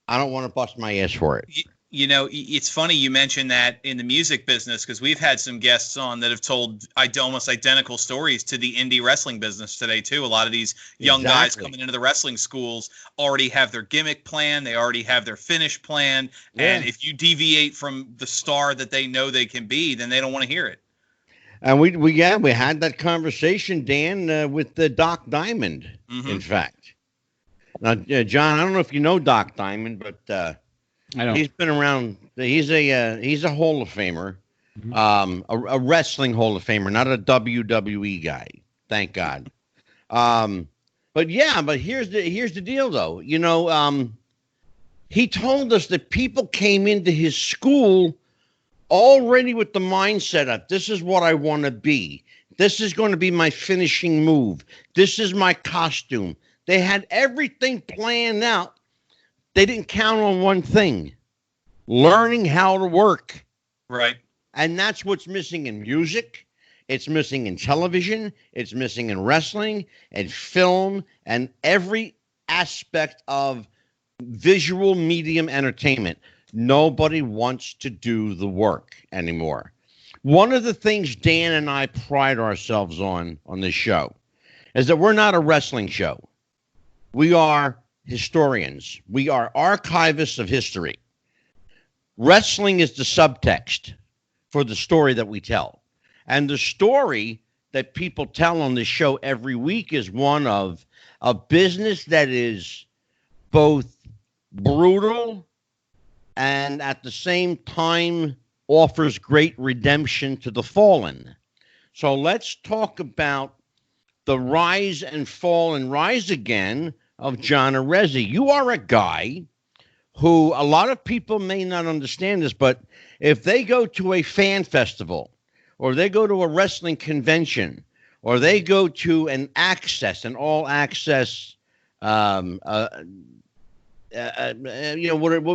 I don't want to bust my ass for it. You know, it's funny you mentioned that in the music business, because we've had some guests on that have told almost identical stories to the indie wrestling business today, too. A lot of these young guys coming into the wrestling schools already have their gimmick plan. They already have their finish plan. Yeah. And if you deviate from the star that they know they can be, then they don't want to hear it. And we had that conversation, Dan, with the Doc Diamond, in fact. Now, John, I don't know if you know Doc Diamond, but I don't. He's been around. He's a Hall of Famer, a wrestling Hall of Famer, not a WWE guy. Thank God. But here's the deal, though. You know, he told us that people came into his school already with the mindset of, this is what I want to be. This is going to be my finishing move. This is my costume. They had everything planned out. They didn't count on one thing: learning how to work. Right. And that's what's missing in music. It's missing in television. It's missing in wrestling and film and every aspect of visual medium entertainment. Nobody wants to do the work anymore. One of the things Dan and I pride ourselves on this show is that we're not a wrestling show. We are historians. We are archivists of history. Wrestling is the subtext for the story that we tell. And the story that people tell on this show every week is one of a business that is both brutal and at the same time offers great redemption to the fallen. So let's talk about the rise and fall and rise again of John Arezzi. You are a guy who, a lot of people may not understand this, but if they go to a fan festival or they go to a wrestling convention or they go to an all access, what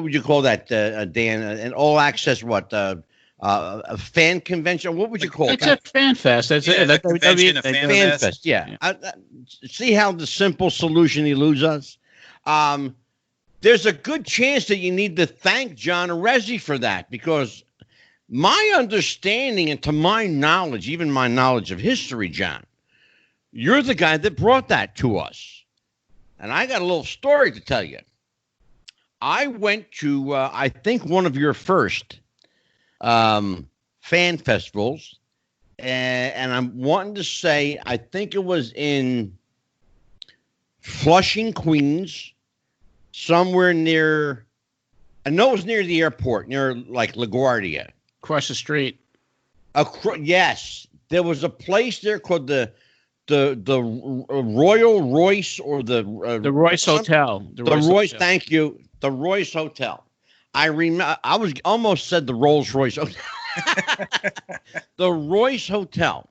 would you call that, Dan? An all access a fan convention? What would you call it? It's a fan fest. That's a convention, a fan fest. Yeah. See how the simple solution eludes us? There's a good chance that you need to thank John Arezzi for that, because my understanding and to my knowledge, even my knowledge of history, John, you're the guy that brought that to us. And I got a little story to tell you. I went to, I think, one of your first fan festivals, and I'm wanting to say, I think it was in Flushing, Queens, somewhere near, I know it was near the airport, near like LaGuardia. Across the street. Yes, there was a place there called the Royal Royce or the Royce Hotel. The Royce. Thank you. The Royce Hotel. I was almost said the Rolls Royce Hotel. The Royce Hotel.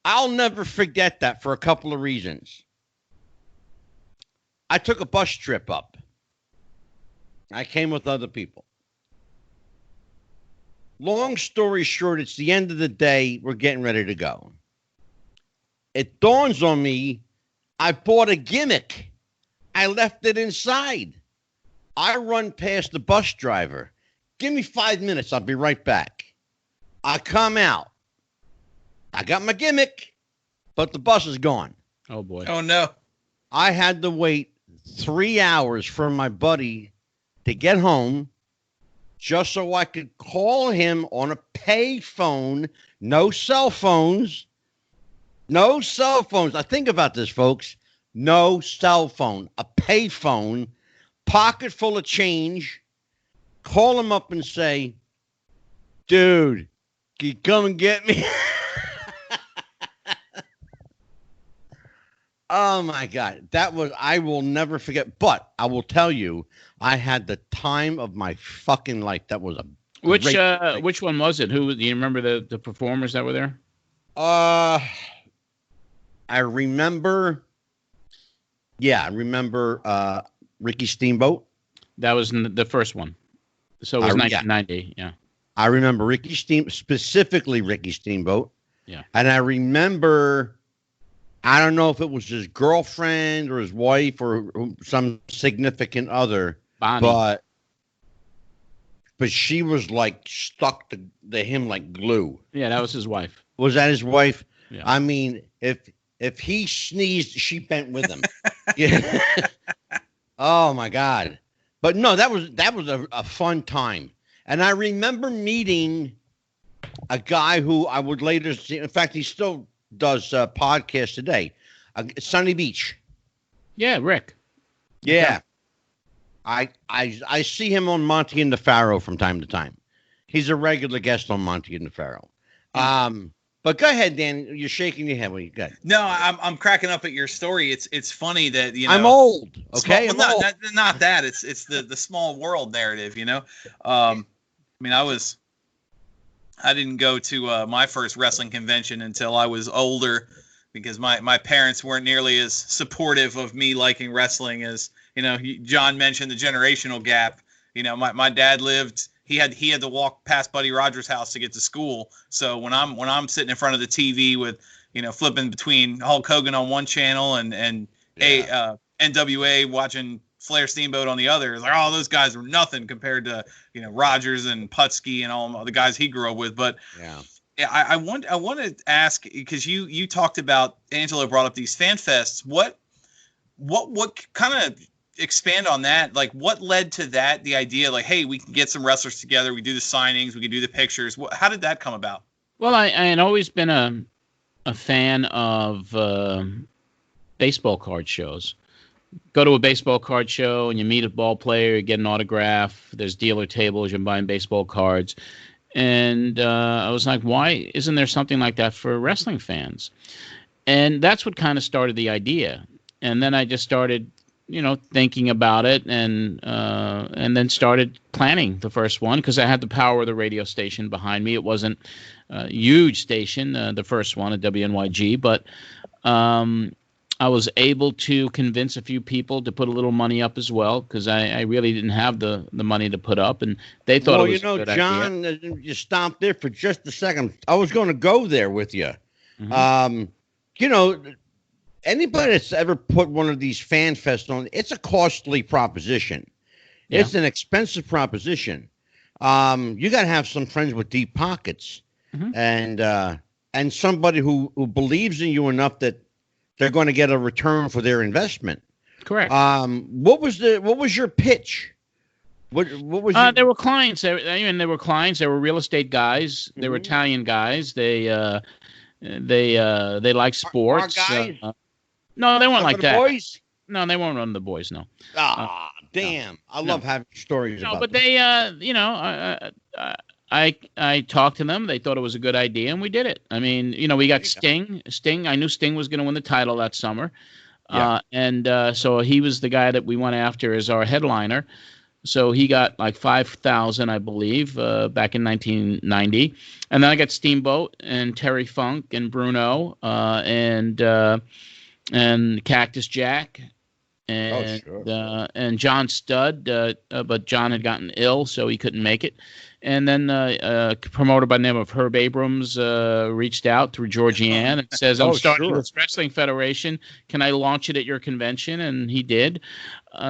I'll never forget that for a couple of reasons. I took a bus trip up. I came with other people. Long story short, it's the end of the day. We're getting ready to go. It dawns on me, I bought a gimmick. I left it inside. I run past the bus driver. Give me 5 minutes. I'll be right back. I come out. I got my gimmick, but the bus is gone. Oh, boy. Oh, no. I had to wait 3 hours for my buddy to get home just so I could call him on a pay phone. No cell phones. No cell phones. Now think about this, folks. No cell phone. A pay phone. Pocket full of change. Call him up and say, dude, can you come and get me? Oh, my God. I will never forget. But I will tell you, I had the time of my fucking life. That was a Which one was it? Who do you remember the performers that were there? I remember. Yeah, I remember Ricky Steamboat. That was the first one. So it was 1990. Yeah. I remember specifically Ricky Steamboat. Yeah. And I remember, I don't know if it was his girlfriend or his wife or some significant other, Bonnie. but she was like stuck to him like glue. Yeah, that was his wife. Was that his wife? Yeah. I mean, if he sneezed, she bent with him. Yeah. Oh my God. But no, that was a fun time. And I remember meeting a guy who I would later see. In fact, he still does podcasts today. Sunny Beach. Yeah, Rick. Yeah. I see him on Monty and the Pharaoh from time to time. He's a regular guest on Monty and the Pharaoh. But go ahead, Dan. You're shaking your head. What you got? No, I'm cracking up at your story. It's funny that I'm old. Okay, not that. It's the small world narrative. I mean, I didn't go to my first wrestling convention until I was older, because my parents weren't nearly as supportive of me liking wrestling as John mentioned the generational gap. My dad lived. He had to walk past Buddy Rogers' house to get to school. So when I'm sitting in front of the TV with flipping between Hulk Hogan on one channel and NWA watching Flair Steamboat on the other, it's like, oh, those guys were nothing compared to Rogers and Putski and all the guys he grew up with. But I want to ask, because you talked about, Angelo brought up these fan fests. What kind of expand on that? Like, what led to that? The idea, like, hey, we can get some wrestlers together. We do the signings. We can do the pictures. How did that come about? Well, I had always been a fan of baseball card shows. Go to a baseball card show and you meet a ball player, you get an autograph. There's dealer tables, you're buying baseball cards. And I was like, why isn't there something like that for wrestling fans? And that's what kind of started the idea. And then I just started, thinking about it, and then started planning the first one, because I had the power of the radio station behind me. It wasn't a huge station, the first one at WNYG, but I was able to convince a few people to put a little money up as well, because I really didn't have the money to put up, and they thought it was a good John, idea. You stopped there for just a second. I was going to go there with you. Mm-hmm. Anybody that's ever put one of these fan fests on, it's a costly proposition. Yeah. It's an expensive proposition. You got to have some friends with deep pockets, and somebody who believes in you enough that they're going to get a return for their investment. Correct. What was your pitch? What was there were clients. There were clients. There were real estate guys. They were Italian guys. They like sports. Our guys? No, they weren't like that. Boys? No, they weren't on the boys. No. Damn! I love having stories about. No, but they, I talked to them. They thought it was a good idea, and we did it. I mean, we got Sting. I knew Sting was going to win the title that summer, and so he was the guy that we went after as our headliner. So he got like 5,000, I believe, back in 1990, and then I got Steamboat and Terry Funk and Bruno and Cactus Jack and John Studd, but John had gotten ill, so he couldn't make it. And then a promoter by the name of Herb Abrams reached out through Georgianne and says, I'm starting this wrestling federation. Can I launch it at your convention? And he did.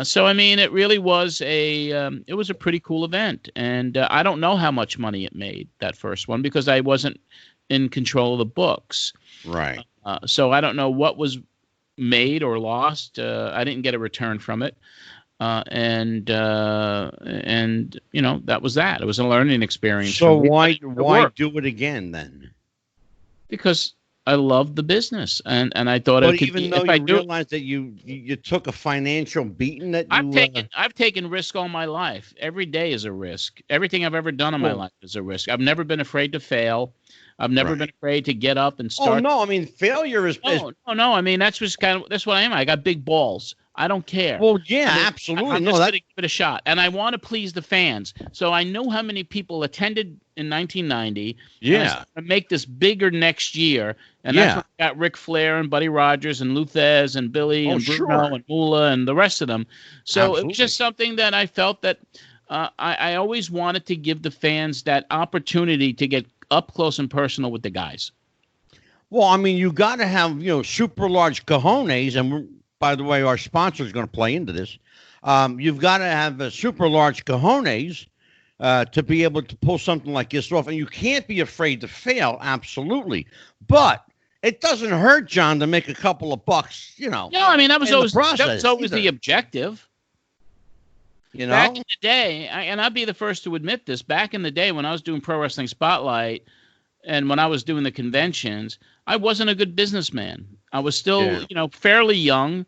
So, I mean, it really was it was a pretty cool event. And I don't know how much money it made, that first one, because I wasn't in control of the books. Right. So I don't know what was made or lost. I didn't get a return from it. And that was that. It was a learning experience. So why do it again then? Because I loved the business, and I thought it could. Even though you realized that you took a financial beating, that I've taken risk all my life. Every day is a risk. Everything I've ever done in my life is a risk. I've never been afraid to fail. I've never been afraid to get up and start. Oh no! I mean, failure is. No. I mean, that's what I am. I got big balls. I don't care. Well, yeah, I mean, absolutely. I'm just going to give it a shot. And I want to please the fans. So I know how many people attended in 1990. Yeah. And make this bigger next year. And that's when we got Ric Flair and Buddy Rogers and Luthez and Billy and Bruno and Moolah and the rest of them. So it was just something that I felt that I always wanted to give the fans that opportunity to get up close and personal with the guys. Well, I mean, you got to have, super large cojones. And by the way, our sponsor is going to play into this. You've got to have a super large cojones to be able to pull something like this off. And you can't be afraid to fail. Absolutely. But it doesn't hurt, John, to make a couple of bucks, No, I mean, that was always the objective. Back in the day, and I'd be the first to admit this, back in the day when I was doing Pro Wrestling Spotlight and when I was doing the conventions, I wasn't a good businessman. I was still, fairly young.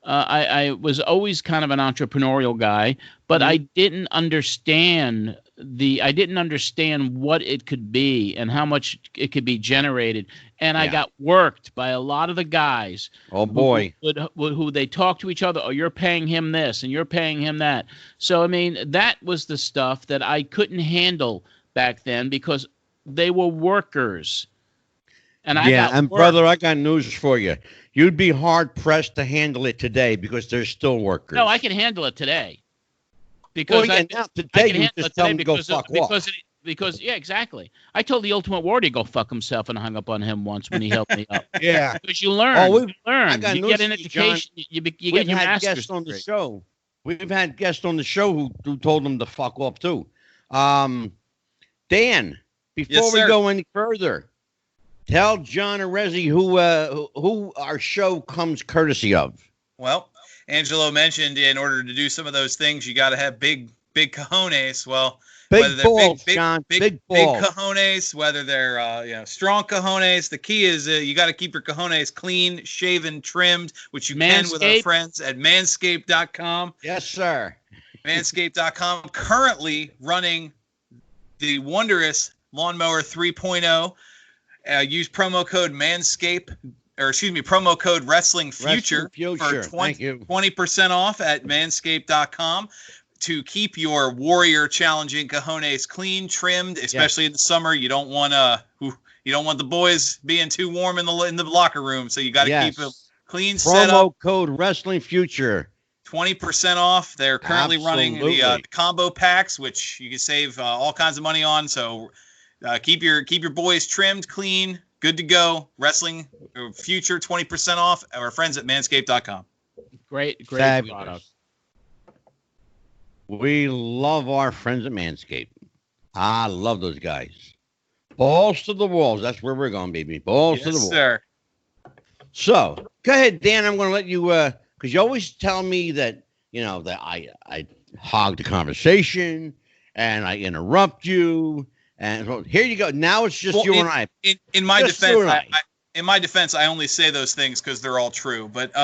I was always kind of an entrepreneurial guy, but I didn't understand what it could be and how much it could be generated. And I got worked by a lot of the guys. Oh boy. Who they talk to each other. Oh, you're paying him this and you're paying him that. So, I mean, that was the stuff that I couldn't handle back then because they were workers. And brother, I got news for you. You'd be hard pressed to handle it today because there's still workers. No, I can handle it today. Because I can handle it today because exactly. I told the Ultimate Warrior to go fuck himself and hung up on him once when he helped me up. Yeah, because you learn. You get an education. John, you get your master's guests on the show. We've had guests on the show who told them to fuck off too. Dan, before we go any further, tell John Arezzi who our show comes courtesy of. Well, Angelo mentioned in order to do some of those things, you got to have big cojones. Well, big balls, John. Big balls. Big cojones, whether they're strong cojones. The key is you got to keep your cojones clean, shaven, trimmed, which you can with our friends at Manscaped.com. Yes, sir. Manscaped.com currently running the wondrous Lawnmower 3.0. Use promo code promo code Wrestling Future for 20% off at Manscaped.com to keep your warrior challenging cojones clean, trimmed, especially in the summer. You don't want the boys being too warm in the locker room, so you got to keep them clean. Promo code Wrestling Future. 20% off. They're currently running the combo packs, which you can save all kinds of money on. So keep your boys trimmed, clean, good to go. Wrestling Future, 20% off. Our friends at Manscaped.com. Great Fabulous product. We love our friends at Manscaped. I love those guys. Balls to the walls. That's where we're going, baby. Balls to the walls. Sir. So go ahead, Dan. I'm going to let you, because you always tell me that, that I hog the conversation and I interrupt you. And so here you go. Now it's just you and I. In my defense, I only say those things because they're all true. But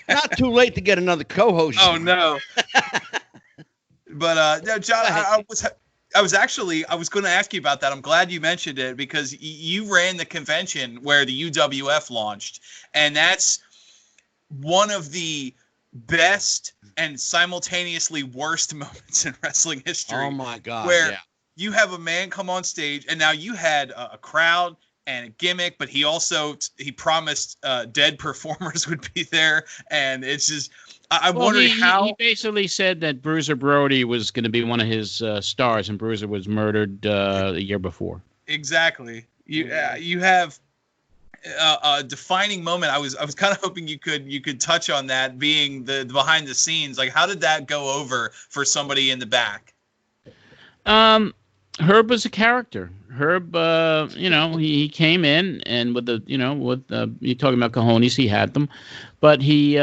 not too late to get another co-host. Oh no. But no, John, I was going to ask you about that. I'm glad you mentioned it because you ran the convention where the UWF launched, and that's one of the best and simultaneously worst moments in wrestling history. Oh my God! Where you have a man come on stage, and now you had a crowd and a gimmick, but he promised dead performers would be there, and it's just I'm wondering how he basically said that Bruiser Brody was going to be one of his stars, and Bruiser was murdered a year before. Exactly. You have a defining moment. I was kind of hoping you could touch on that, being the behind the scenes. Like, how did that go over for somebody in the back? Herb was a character. Herb, he came in and with you're talking about cojones, he had them, but he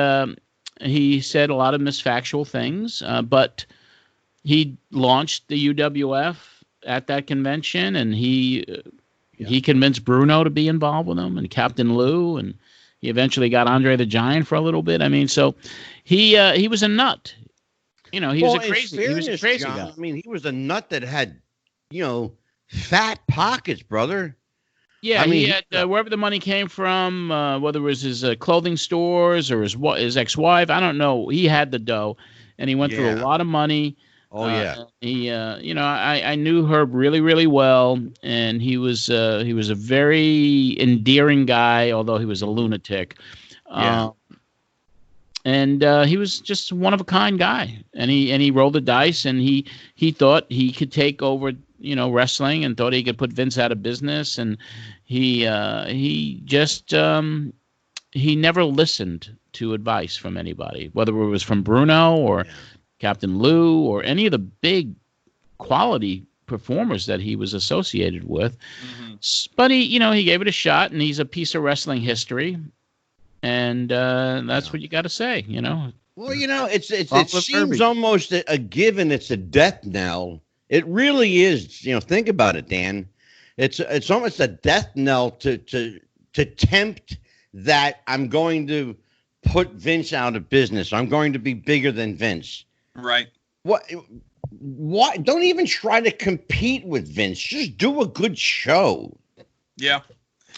said a lot of misfactual things. But he launched the UWF at that convention, and he convinced Bruno to be involved with him, and Captain Lou, and he eventually got Andre the Giant for a little bit. I mean, so he was a nut. He was a crazy John, guy. I mean, he was a nut that had, fat pockets, brother. Yeah, I mean, he had wherever the money came from, whether it was his clothing stores or his ex-wife, I don't know. He had the dough, and he went through a Yeah. lot of money. Oh yeah. I knew Herb really, really well, and he was a very endearing guy, although he was a lunatic. Yeah. And he was just one of a kind guy, and he rolled the dice, and he thought he could take over, wrestling, and thought he could put Vince out of business, and he just he never listened to advice from anybody, whether it was from Bruno or Captain Lou or any of the big quality performers that he was associated with. Mm-hmm. But he gave it a shot, and he's a piece of wrestling history. And that's what you got to say, Well, it seems almost a given. It's a death knell. It really is. Think about it, Dan. It's almost a death knell to tempt that I'm going to put Vince out of business. I'm going to be bigger than Vince. Right. Why? Don't even try to compete with Vince. Just do a good show. Yeah.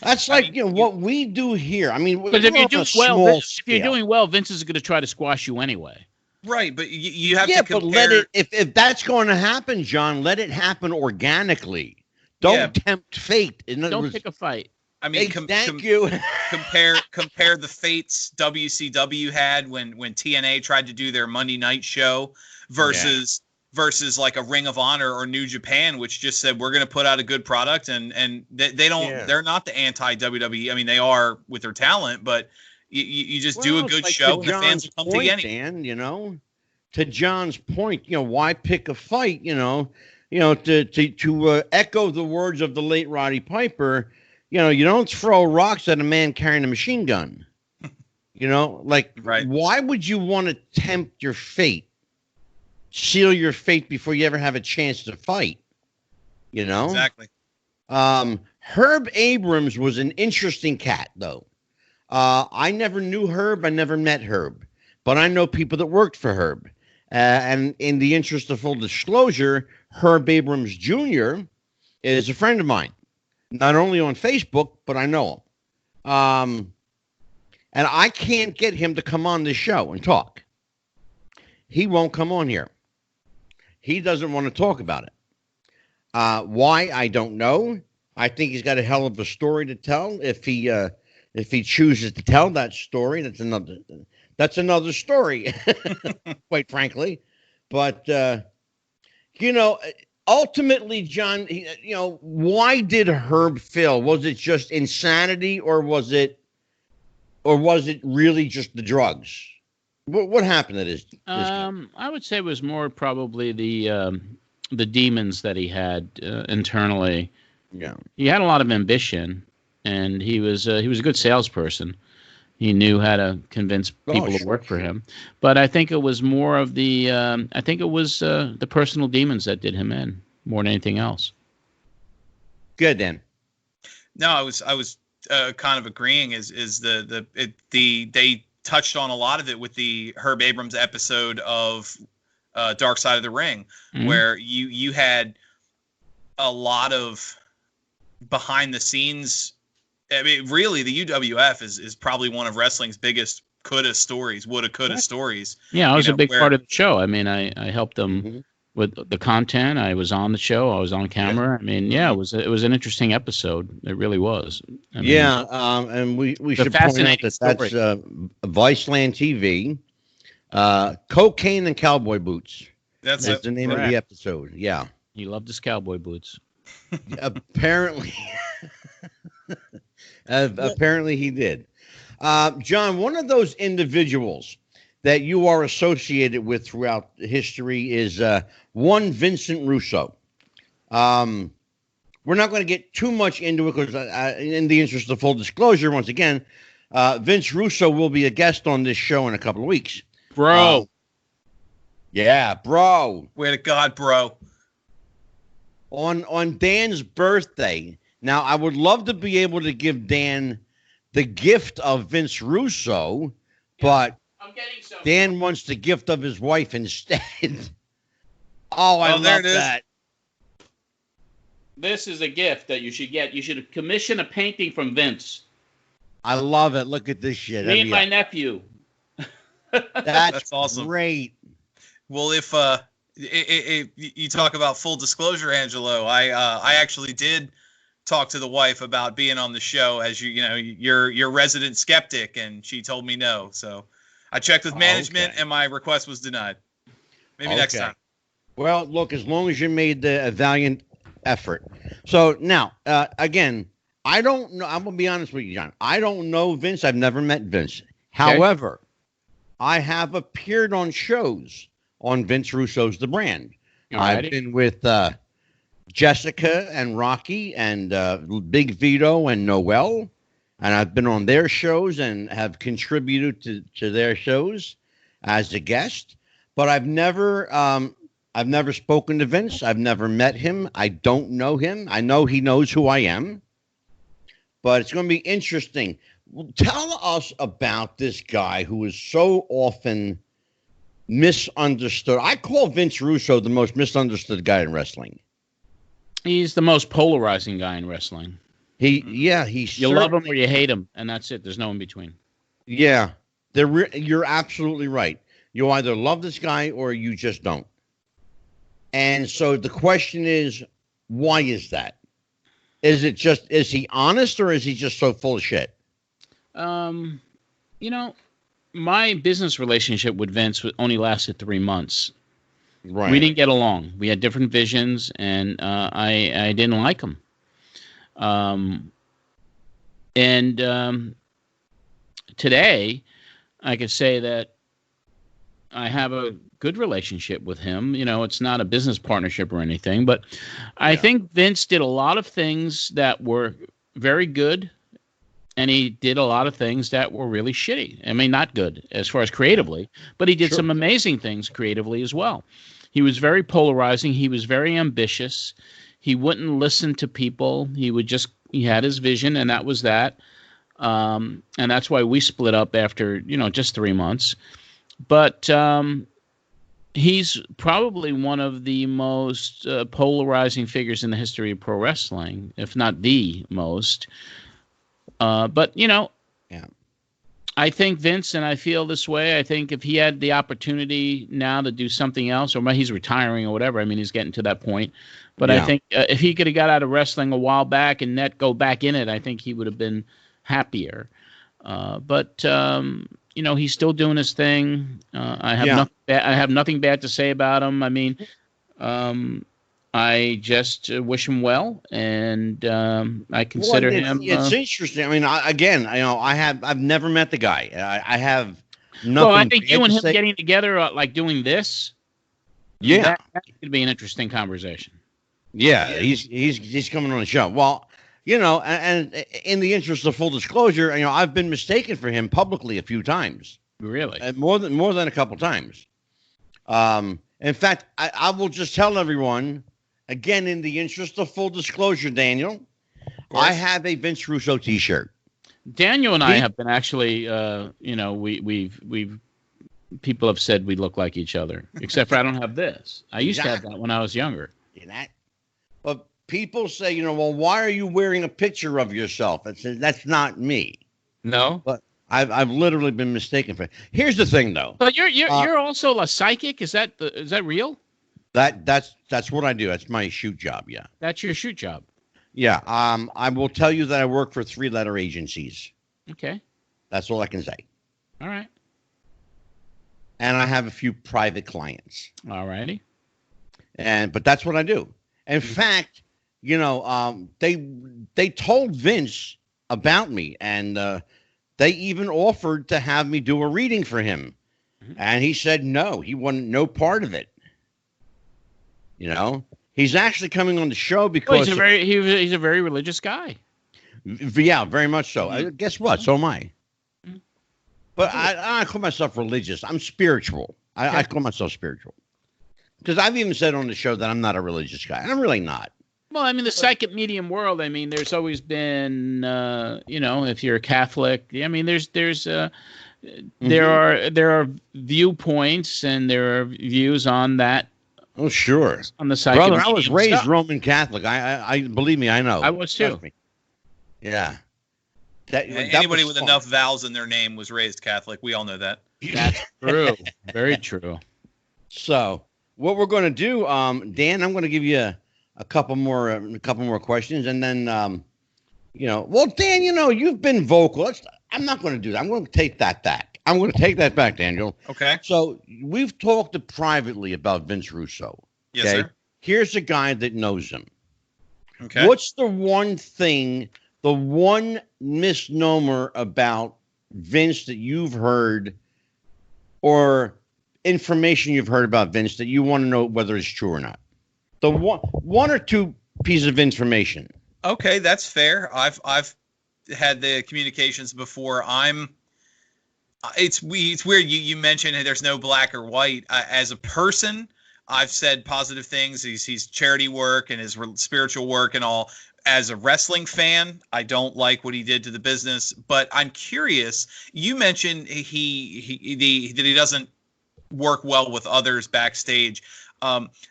That's what we do here. I mean, because if you're doing well, Vince is going to try to squash you anyway. Right, but you have to compare. But let it. If that's going to happen, John, let it happen organically. Don't tempt fate. Don't pick a fight. I mean, thank you. compare the fates WCW had when TNA tried to do their Monday night show versus like a Ring of Honor or New Japan, which just said we're going to put out a good product, and they don't. Yeah. They're not the anti WWE. I mean, they are with their talent, but you just do a good show, and the fans will come to you. Dan, to John's point, why pick a fight? To echo the words of the late Roddy Piper, you don't throw rocks at a man carrying a machine gun. Right. Why would you want to tempt your fate? Seal your fate before you ever have a chance to fight. Exactly. Herb Abrams was an interesting cat, though. I never knew Herb. I never met Herb, but I know people that worked for Herb. And in the interest of full disclosure, Herb Abrams Jr. is a friend of mine, not only on Facebook, but I know him. And I can't get him to come on this show and talk. He won't come on here. He doesn't want to talk about it. Why? I don't know. I think he's got a hell of a story to tell. If he chooses to tell that story, that's another story, quite frankly. But ultimately, John, why did Herb fail? Was it just insanity, or was it really just the drugs? What happened to this? I would say it was more probably the demons that he had internally. Yeah, he had a lot of ambition, and he was a good salesperson. He knew how to convince people to work for him. But I think it was more of the the personal demons that did him in more than anything else. Good, then. No, I was kind of agreeing. They touched on a lot of it with the Herb Abrams episode of Dark Side of the Ring, where you had a lot of behind the scenes. I mean, really, the UWF is probably one of wrestling's biggest coulda stories. Yeah, I was a big part of the show. I mean, I helped them with the content. I was on the show. I was on camera. I mean, it was an interesting episode. It really was. And we should point out that's Viceland TV, Cocaine and Cowboy Boots. That's the name of the episode. Yeah, he loved his cowboy boots. Apparently. Apparently he did. John, one of those individuals that you are associated with throughout history is one Vincent Russo. We're not going to get too much into it because in the interest of full disclosure, once again, Vince Russo will be a guest on this show in a couple of weeks. Bro. Yeah, bro. Way to God, bro. On Dan's birthday. Now, I would love to be able to give Dan the gift of Vince Russo, but Dan wants the gift of his wife instead. I love that. This is a gift that you should get. You should commission a painting from Vince. I love it. Look at this shit. Me and my nephew. That's awesome. Great. Well, if you talk about full disclosure, Angelo, I actually did talk to the wife about being on the show as you're resident skeptic, and she told me no. So I checked with management, and my request was denied. Maybe next time. Well, look, as long as you made a valiant effort. So now, again, I don't know. I'm going to be honest with you, John. I don't know Vince. I've never met Vince. Okay. However, I have appeared on shows on Vince Russo's The Brand. Alrighty. I've been with Jessica and Rocky and Big Vito and Noel, and I've been on their shows and have contributed to their shows as a guest. But I've never spoken to Vince. I've never met him. I don't know him. I know he knows who I am. But it's going to be interesting. Tell us about this guy who is so often misunderstood. I call Vince Russo the most misunderstood guy in wrestling. He's the most polarizing guy in wrestling. You love him or you hate him, and that's it. There's no in between. Yeah, you're absolutely right. You either love this guy or you just don't. And so the question is, why is that? Is he honest or is he just so full of shit? My business relationship with Vince only lasted 3 months. Right. We didn't get along. We had different visions, and I didn't like him. Today, I could say that I have a good relationship with him. It's not a business partnership or anything, but I think Vince did a lot of things that were very good, and he did a lot of things that were really shitty. I mean, not good as far as creatively, but he did some amazing things creatively as well. He was very polarizing. He was very ambitious. He wouldn't listen to people. He had his vision, and that was that. And that's why we split up after, just 3 months. But he's probably one of the most polarizing figures in the history of pro wrestling, if not the most. I think Vince, and I feel this way, I think if he had the opportunity now to do something else, or he's retiring or whatever, I mean, he's getting to that point. But I think if he could have got out of wrestling a while back and go back in it, I think he would have been happier. He's still doing his thing. I have nothing bad to say about him. I mean, I just wish him well, and I consider him. It's interesting. I mean, I've never met the guy. I have nothing. Well, I think you and him getting together, like doing this, that could be an interesting conversation. Yeah, he's coming on the show. Well, and in the interest of full disclosure, I've been mistaken for him publicly a few times. Really? More than a couple times. In fact, I will just tell everyone, again, in the interest of full disclosure, Daniel, I have a Vince Russo T-shirt. Daniel and I have been actually, we've people have said we look like each other, except for I don't have this. I used to have that when I was younger. But people say, well, why are you wearing a picture of yourself? That's not me. No, but I've literally been mistaken for it. Here's the thing, though. But you're also a psychic. Is that real? That's what I do. That's my shoot job. Yeah. That's your shoot job. Yeah. I will tell you that I work for 3-letter agencies. Okay. That's all I can say. All right. And I have a few private clients. All righty. But that's what I do. In fact, they told Vince about me, and they even offered to have me do a reading for him. Mm-hmm. And he said no. He wanted no part of it. He's actually coming on the show because he's a very religious guy. Yeah, very much so. Mm-hmm. Guess what? So am I. Mm-hmm. But I don't call myself religious. I'm spiritual. I call myself spiritual. Because I've even said on the show that I'm not a religious guy. I'm really not. Well, I mean, the psychic medium world, I mean, there's always been, if you're a Catholic, I mean, there are viewpoints and there are views on that Oh, sure. On the side, brother, I was raised Roman Catholic. I believe me, I know. I was too. Yeah. Anybody with enough vowels in their name was raised Catholic. We all know that. That's true. Very true. So, what we're going to do, Dan, I'm going to give you a couple more questions, and then, well, Dan, you've been vocal. I'm not going to do that. I'm going to take that back. Daniel. Okay. So we've talked privately about Vince Russo. Yes, sir. Here's a guy that knows him. Okay. What's the one misnomer about Vince that you've heard, or information you've heard about Vince that you want to know whether it's true or not? The one or two pieces of information. Okay, that's fair. I've had the communications before. It's weird you mentioned there's no black or white. As a person, I've said positive things. He's charity work and his spiritual work and all. As a wrestling fan, I don't like what he did to the business, but I'm curious. You mentioned that he doesn't work well with others backstage.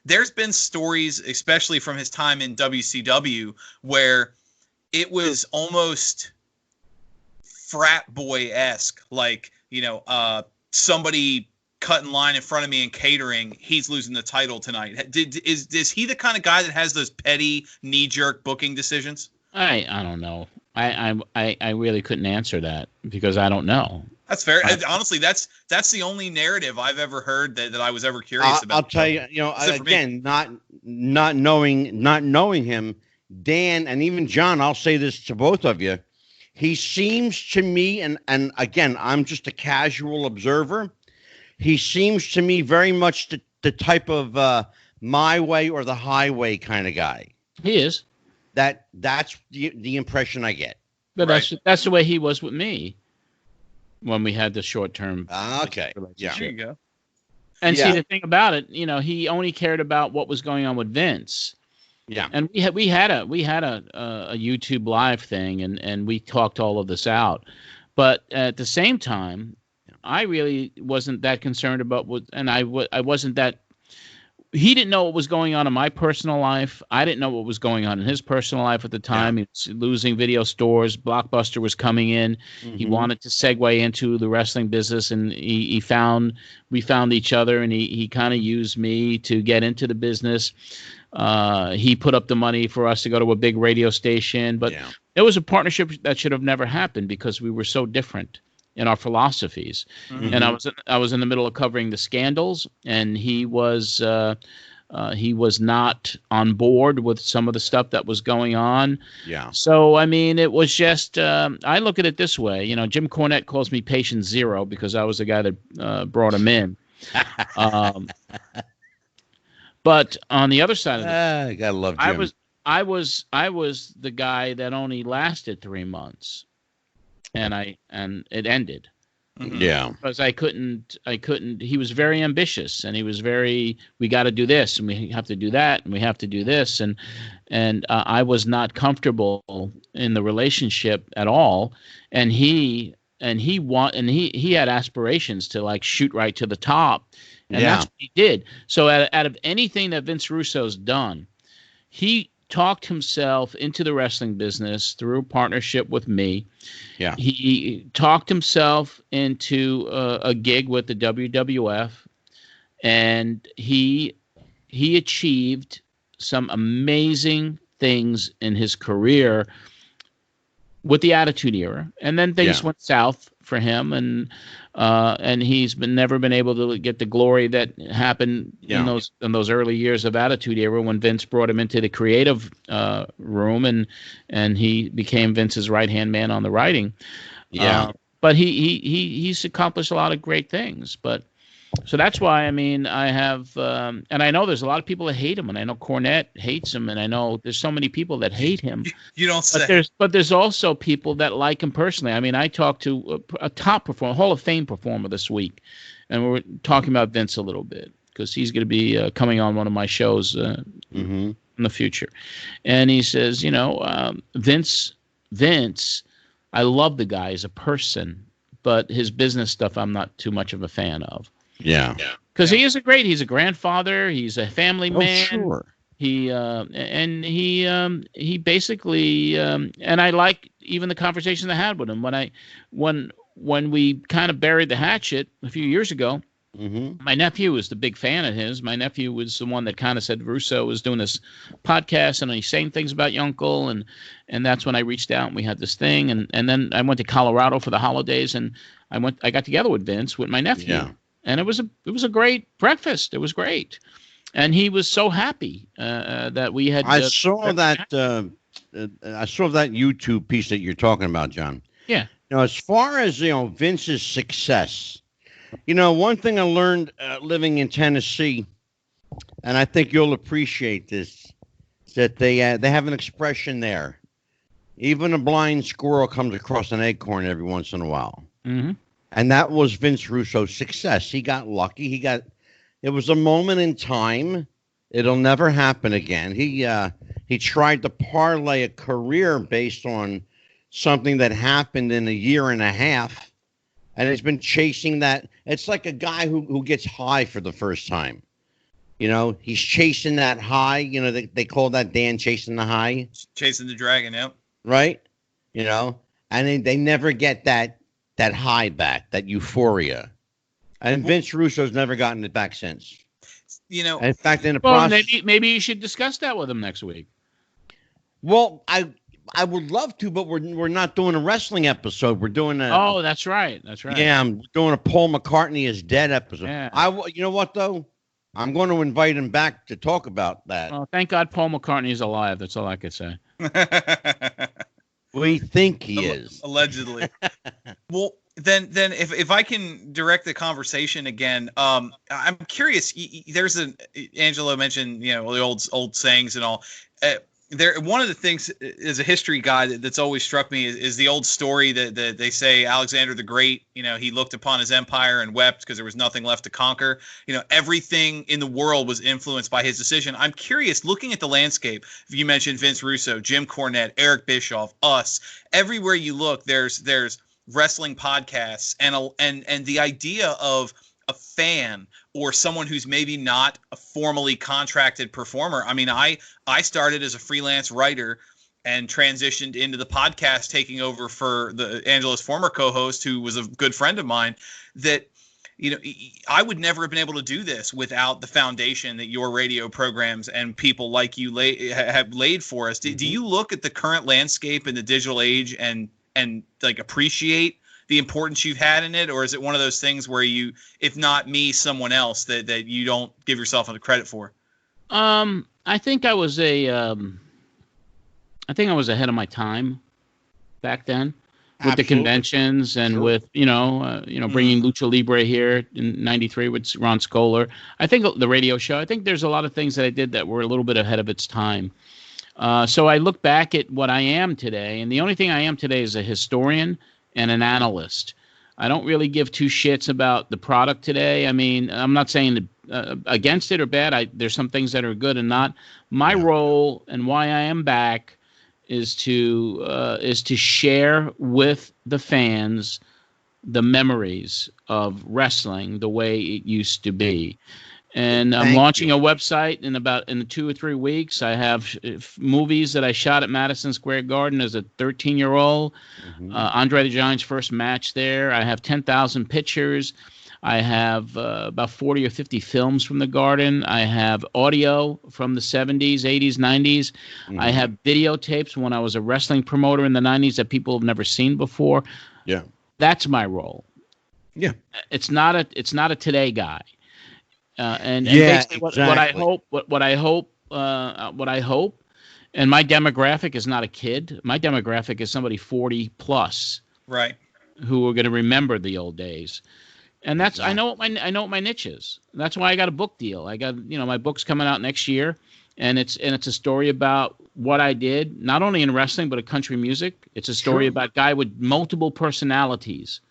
There's been stories, especially from his time in WCW, where it was almost frat boy-esque, like, somebody cut in line in front of me in catering, he's losing the title tonight. Is he the kind of guy that has those petty knee-jerk booking decisions? I don't know. I really couldn't answer that because I don't know. That's fair. Honestly, that's the only narrative I've ever heard that I was ever curious about. I'll tell you, again, not knowing him, Dan, and even John, I'll say this to both of you. He seems to me, and again, I'm just a casual observer. He seems to me very much the type of my way or the highway kind of guy. He is. That's the impression I get. But right. That's the way he was with me when we had the short-term. Okay. Yeah. There you go. And see, the thing about it, he only cared about what was going on with Vince. Yeah. And we had a YouTube live thing, and we talked all of this out. But at the same time, I really wasn't that concerned about I wasn't that. He didn't know what was going on in my personal life. I didn't know what was going on in his personal life at the time. Yeah. He was losing video stores. Blockbuster was coming in. Mm-hmm. He wanted to segue into the wrestling business, and we found each other, and he kind of used me to get into the business. He put up the money for us to go to a big radio station, but it was a partnership that should have never happened because we were so different in our philosophies. Mm-hmm. And I was in the middle of covering the scandals, and he was not on board with some of the stuff that was going on. Yeah. So I mean, it was just I look at it this way. Jim Cornette calls me patient zero because I was the guy that brought him in. But on the other side of it, you gotta love Jim. I was the guy that only lasted 3 months. And it ended. Yeah. Because I couldn't, he was very ambitious, and he was we got to do this, and we have to do that, and we have to do this. And I was not comfortable in the relationship at all. And he had aspirations to like shoot right to the top. And that's what he did. So out of anything that Vince Russo's done, he talked himself into the wrestling business through a partnership with me. Yeah. He talked himself into a gig with the WWF, and he achieved some amazing things in his career with the Attitude Era. And then things went south for him, and he's never been able to get the glory that happened in those early years of Attitude Era when Vince brought him into the creative room, and he became Vince's right-hand man on the writing. But he's accomplished a lot of great things. But so that's why, I mean, I have and I know there's a lot of people that hate him, and I know Cornette hates him, and I know there's so many people that hate him. You don't say. But there's also people that like him personally. I mean, I talked to a top performer, Hall of Fame performer this week, and we were talking about Vince a little bit because he's going to be coming on one of my shows in the future. And he says, Vince, I love the guy as a person, but his business stuff I'm not too much of a fan of. Yeah. Because he's a grandfather. He's a family man. Sure. He basically and I like even the conversation I had with him when we kind of buried the hatchet a few years ago. Mm-hmm. My nephew was the big fan of his. My nephew was the one that kind of said Russo was doing this podcast and he's saying things about your uncle, and that's when I reached out and we had this thing, and then I went to Colorado for the holidays and I got together with Vince with my nephew, and it was a great breakfast. It was great, and he was so happy that we had. I saw that YouTube piece that you're talking about, John. Yeah. As far as Vince's success. One thing I learned living in Tennessee, and I think you'll appreciate this, is that they have an expression there. Even a blind squirrel comes across an acorn every once in a while. Mm-hmm. And that was Vince Russo's success. He got lucky. It was a moment in time. It'll never happen again. He tried to parlay a career based on something that happened in a year and a half. And he's been chasing that. It's like a guy who gets high for the first time. He's chasing that high. They call that Dan chasing the high. Chasing the dragon, yep. Right? And they never get that high back, that euphoria. And Vince Russo's never gotten it back since. In fact, in the process. Maybe you should discuss that with him next week. Well, I would love to, but we're not doing a wrestling episode. We're doing a. Oh, that's right. Yeah, I'm doing a Paul McCartney is dead episode. Yeah. You know what though? I'm going to invite him back to talk about that. Well, thank God Paul McCartney is alive. That's all I could say. We think he is allegedly. Well, then if I can direct the conversation again, I'm curious. There's Angelo mentioned the old sayings and all. One of the things as a history guy that's always struck me is the old story that they say Alexander the Great, he looked upon his empire and wept because there was nothing left to conquer. Everything in the world was influenced by his decision. I'm curious, looking at the landscape, if you mentioned Vince Russo, Jim Cornette, Eric Bischoff, us, everywhere you look, there's wrestling podcasts and the idea of a fan or someone who's maybe not a formally contracted performer. I mean, I started as a freelance writer and transitioned into the podcast, taking over for Angelo's former co-host, who was a good friend of mine, that, I would never have been able to do this without the foundation that your radio programs and people like you have laid for us. Do you look at the current landscape in the digital age and like appreciate the importance you've had in it, or is it one of those things where you, if not me, someone else that you don't give yourself the credit for? I think I was ahead of my time back then with the conventions and with bringing Lucha Libre here in '93 with Ron Scholar. I think the radio show. I think there's a lot of things that I did that were a little bit ahead of its time. So I look back at what I am today, and the only thing I am today is a historian and an analyst. I don't really give two shits about the product today. I mean, I'm not saying against it or bad. There's some things that are good and not. My role and why I am back is to share with the fans the memories of wrestling the way it used to be. And I'm launching a website in 2 or 3 weeks. I have movies that I shot at Madison Square Garden as a 13-year-old. Andre the Giant's first match there. I have 10,000 pictures. I have about 40 or 50 films from the Garden. I have audio from the 70s, 80s, 90s. I have videotapes when I was a wrestling promoter in the 90s that people have never seen before. Yeah, that's my role. Yeah, it's not a today guy. And exactly. what I hope, and my demographic is not a kid. My demographic is somebody 40 plus, right, who are going to remember the old days. And that's I know what my niche is. That's why I got a book deal. I got my book's coming out next year, and it's a story about what I did, not only in wrestling but in country music. It's a story about a guy with multiple personalities.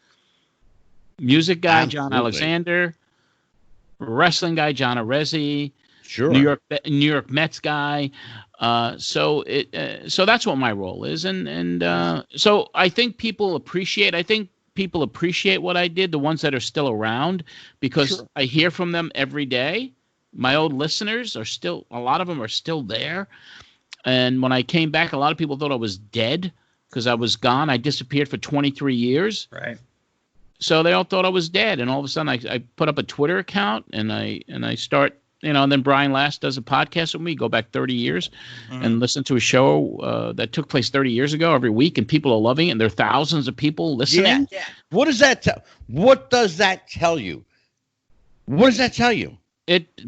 Music guy John Alexander. Wrestling guy John Arezzi, New York Mets guy. So that's what my role is, and so I think people appreciate. I think people appreciate what I did, the ones that are still around, because I hear from them every day. My old listeners are still, a lot of them are still there. And when I came back, a lot of people thought I was dead because I was gone. I disappeared for 23 years. Right. So they all thought I was dead. And all of a sudden I put up a Twitter account and I start, and then Brian Last does a podcast with me, go back 30 years and listen to a show that took place 30 years ago every week, and people are loving it, and there are thousands of people listening. Yeah. What does that tell? What does that tell you? What does that tell you?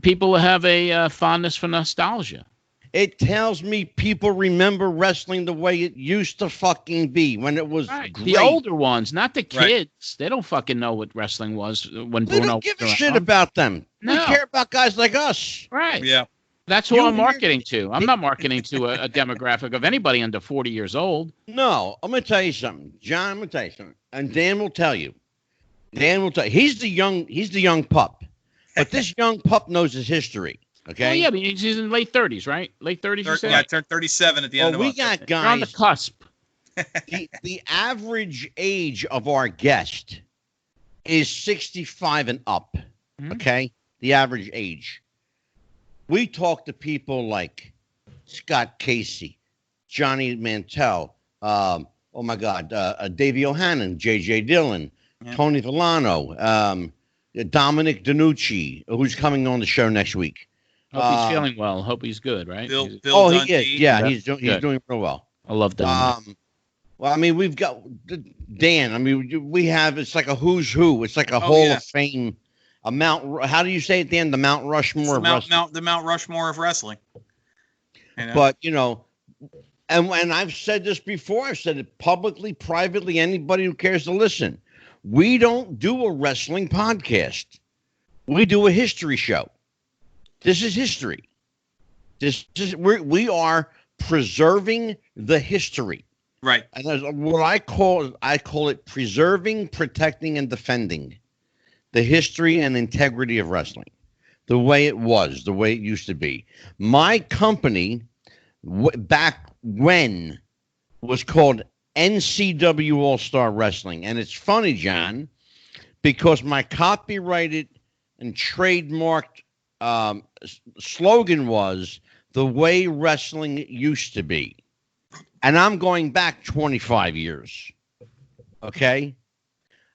People have a fondness for nostalgia. It tells me people remember wrestling the way it used to fucking be when it was great. The older ones, not the kids. Right. They don't fucking know what wrestling was when We Bruno don't give a was shit around. about them. No. We care about guys like us. Right. Yeah. That's who You I'm hear- marketing to. I'm not marketing to a demographic of anybody under 40 years old. No, I'm going to tell you something. John, I'm going to tell you something. And Dan will tell you. He's the young pup. But this young pup knows his history. Okay? Oh, yeah, but he's in late 30s, right? Late 30s, you said? Yeah, I turned 37 at the end of the we month. got You're on the guys. cusp. The average age of our guest is 65 and up. Mhm. Okay? The average age. We talk to people like Scott Casey, Johnny Mantell, oh my God, Davey O'Hannon, J.J. Dillon, Yeah. Tony Villano, Dominic DiNucci, who's coming on the show next week. Hope he's feeling well. Hope he's good, right? Bill Oh, Dundee. he is. Yeah, Yeah. he's Good. doing real well. I love that. Well, I mean, we've got Dan. I mean, we have, it's like a who's who. It's like a Hall yeah. of Fame. A Mount. How do you say it, Dan? The Mount Rushmore It's of wrestling. the Mount Rushmore of wrestling. You know? But and I've said this before. I've said it publicly, privately. Anybody who cares to listen. We don't do a wrestling podcast. We do a history show. This is history. We are preserving the history. Right. And that's what I call it preserving, protecting, and defending the history and integrity of wrestling, the way it was, the way it used to be. My company, back when, was called NCW All-Star Wrestling. And it's funny, John, because my copyrighted and trademarked slogan was the way wrestling used to be. And I'm going back 25 years. Okay?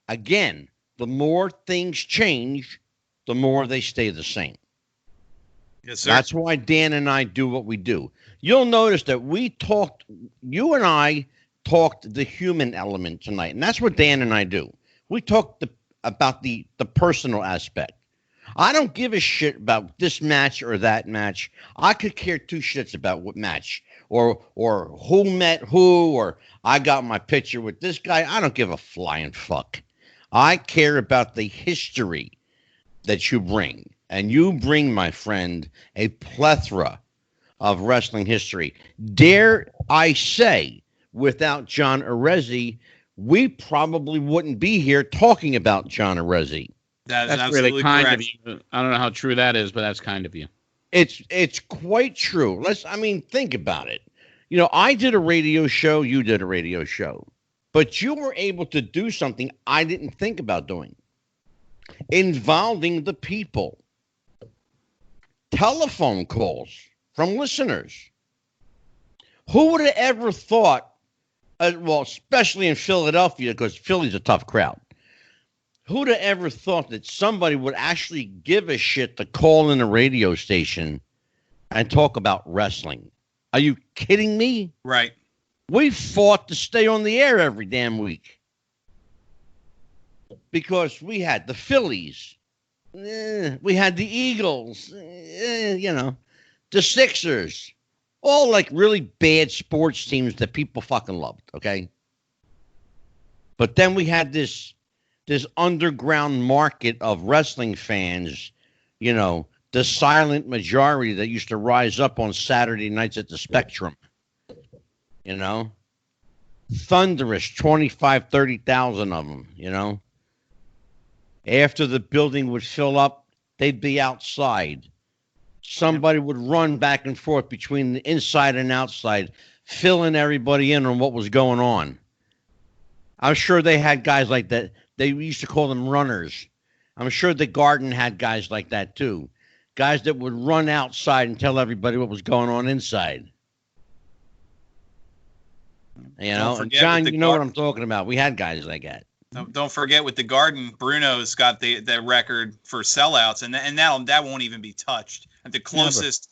Again, the more things change, the more they stay the same. Yes, sir. That's why Dan and I do what we do. You'll notice that you and I talked the human element tonight, and that's what Dan and I do. We talked about the personal aspect. I don't give a shit about this match or that match. I could care two shits about what match or who met who, or I got my picture with this guy. I don't give a flying fuck. I care about the history that you bring. And you bring, my friend, a plethora of wrestling history. Dare I say, without John Arezzi, we probably wouldn't be here talking about John Arezzi. That's That's absolutely really kind correct. of you. I don't know how true that is, but that's kind of you. It's quite true. Think about it. I did a radio show, you did a radio show, but you were able to do something I didn't think about doing, involving the people. Telephone calls from listeners. Who would have ever thought, especially in Philadelphia, because Philly's a tough crowd. Who'd have ever thought that somebody would actually give a shit to call in a radio station and talk about wrestling? Are you kidding me? Right. We fought to stay on the air every damn week because we had the Phillies, we had the Eagles, the Sixers, all like really bad sports teams that people fucking loved. Okay, but then we had this underground market of wrestling fans, the silent majority that used to rise up on Saturday nights at the Spectrum, thunderous 25, 30,000 of them, after the building would fill up, they'd be outside. Somebody would run back and forth between the inside and outside, filling everybody in on what was going on. I'm sure they had guys like that. They used to call them runners. I'm sure the Garden had guys like that too. Guys that would run outside and tell everybody what was going on inside. You know, and John, you know what I'm talking about. We had guys like that. Don't forget with the Garden, Bruno's got the record for sellouts, and that won't even be touched. And the closest,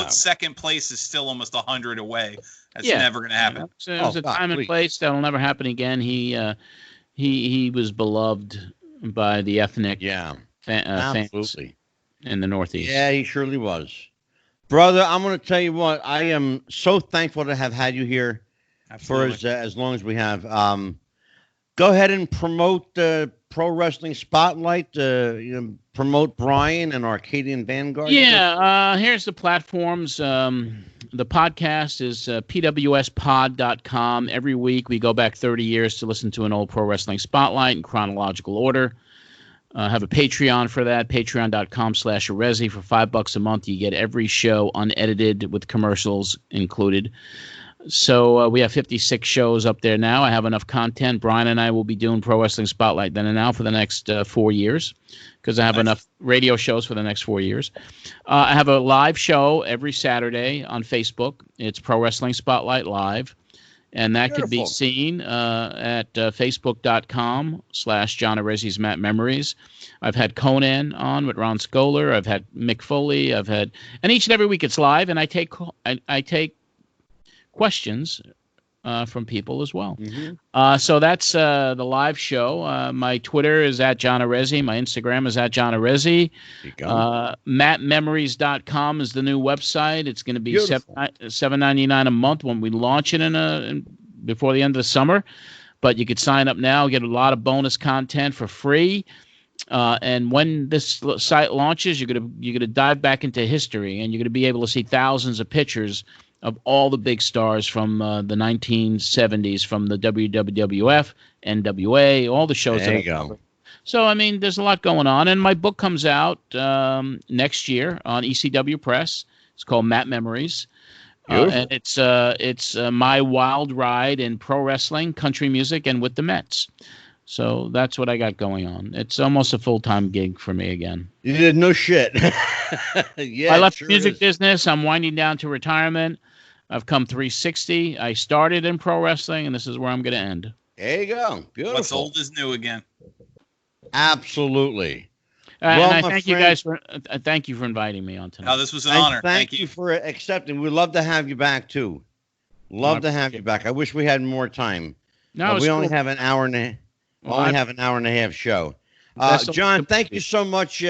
second place is still almost 100 away. That's never going to happen. So it was a time and place that'll never happen again. He was beloved by the ethnic fans in the Northeast. Yeah, he surely was. Brother, I'm going to tell you what. I am so thankful to have had you here for as long as we have. Go ahead and promote the Pro Wrestling Spotlight. Promote Brian and Arcadian Vanguard. Yeah, here's the platforms. The podcast is pwspod.com. Every week we go back 30 years to listen to an old Pro Wrestling Spotlight in chronological order. Have a Patreon for that, patreon.com/Arezzi. For $5 a month, you get every show unedited with commercials included. So we have 56 shows up there now. I have enough content. Brian and I will be doing Pro Wrestling Spotlight then and now for the next 4 years because I have enough radio shows for the next 4 years. I have a live show every Saturday on Facebook. It's Pro Wrestling Spotlight Live. And that could be seen at facebook.com/John Arezzi's Matt Memories. I've had Conan on with Ron Scholar. I've had Mick Foley. and each and every week it's live, and I take questions from people as well. Mm-hmm. So that's the live show. My Twitter is @John Arezzi. My Instagram is @John Arezzi. MattMemories.com is the new website. It's going to be $7.99 a month when we launch it before the end of the summer. But you could sign up now, get a lot of bonus content for free. And when this site launches, you're gonna dive back into history, and you're gonna be able to see thousands of pictures of all the big stars from the 1970s, from the WWF, NWA, all the shows. There you go. So, I mean, there's a lot going on. And my book comes out next year on ECW Press. It's called Matt Memories. And it's my wild ride in pro wrestling, country music, and with the Mets. So that's what I got going on. It's almost a full-time gig for me again. You did no shit. Yeah, I left the music business. I'm winding down to retirement. I've come 360. I started in pro wrestling, and this is where I'm going to end. There you go. Beautiful. What's old is new again. Absolutely. And I thank you guys for thank you for inviting me on tonight. Oh, this was an honor. Thank you for accepting. We'd love to have you back too. Love to have you back. I wish we had more time. No, we only have an hour and a half show. John, thank you so much.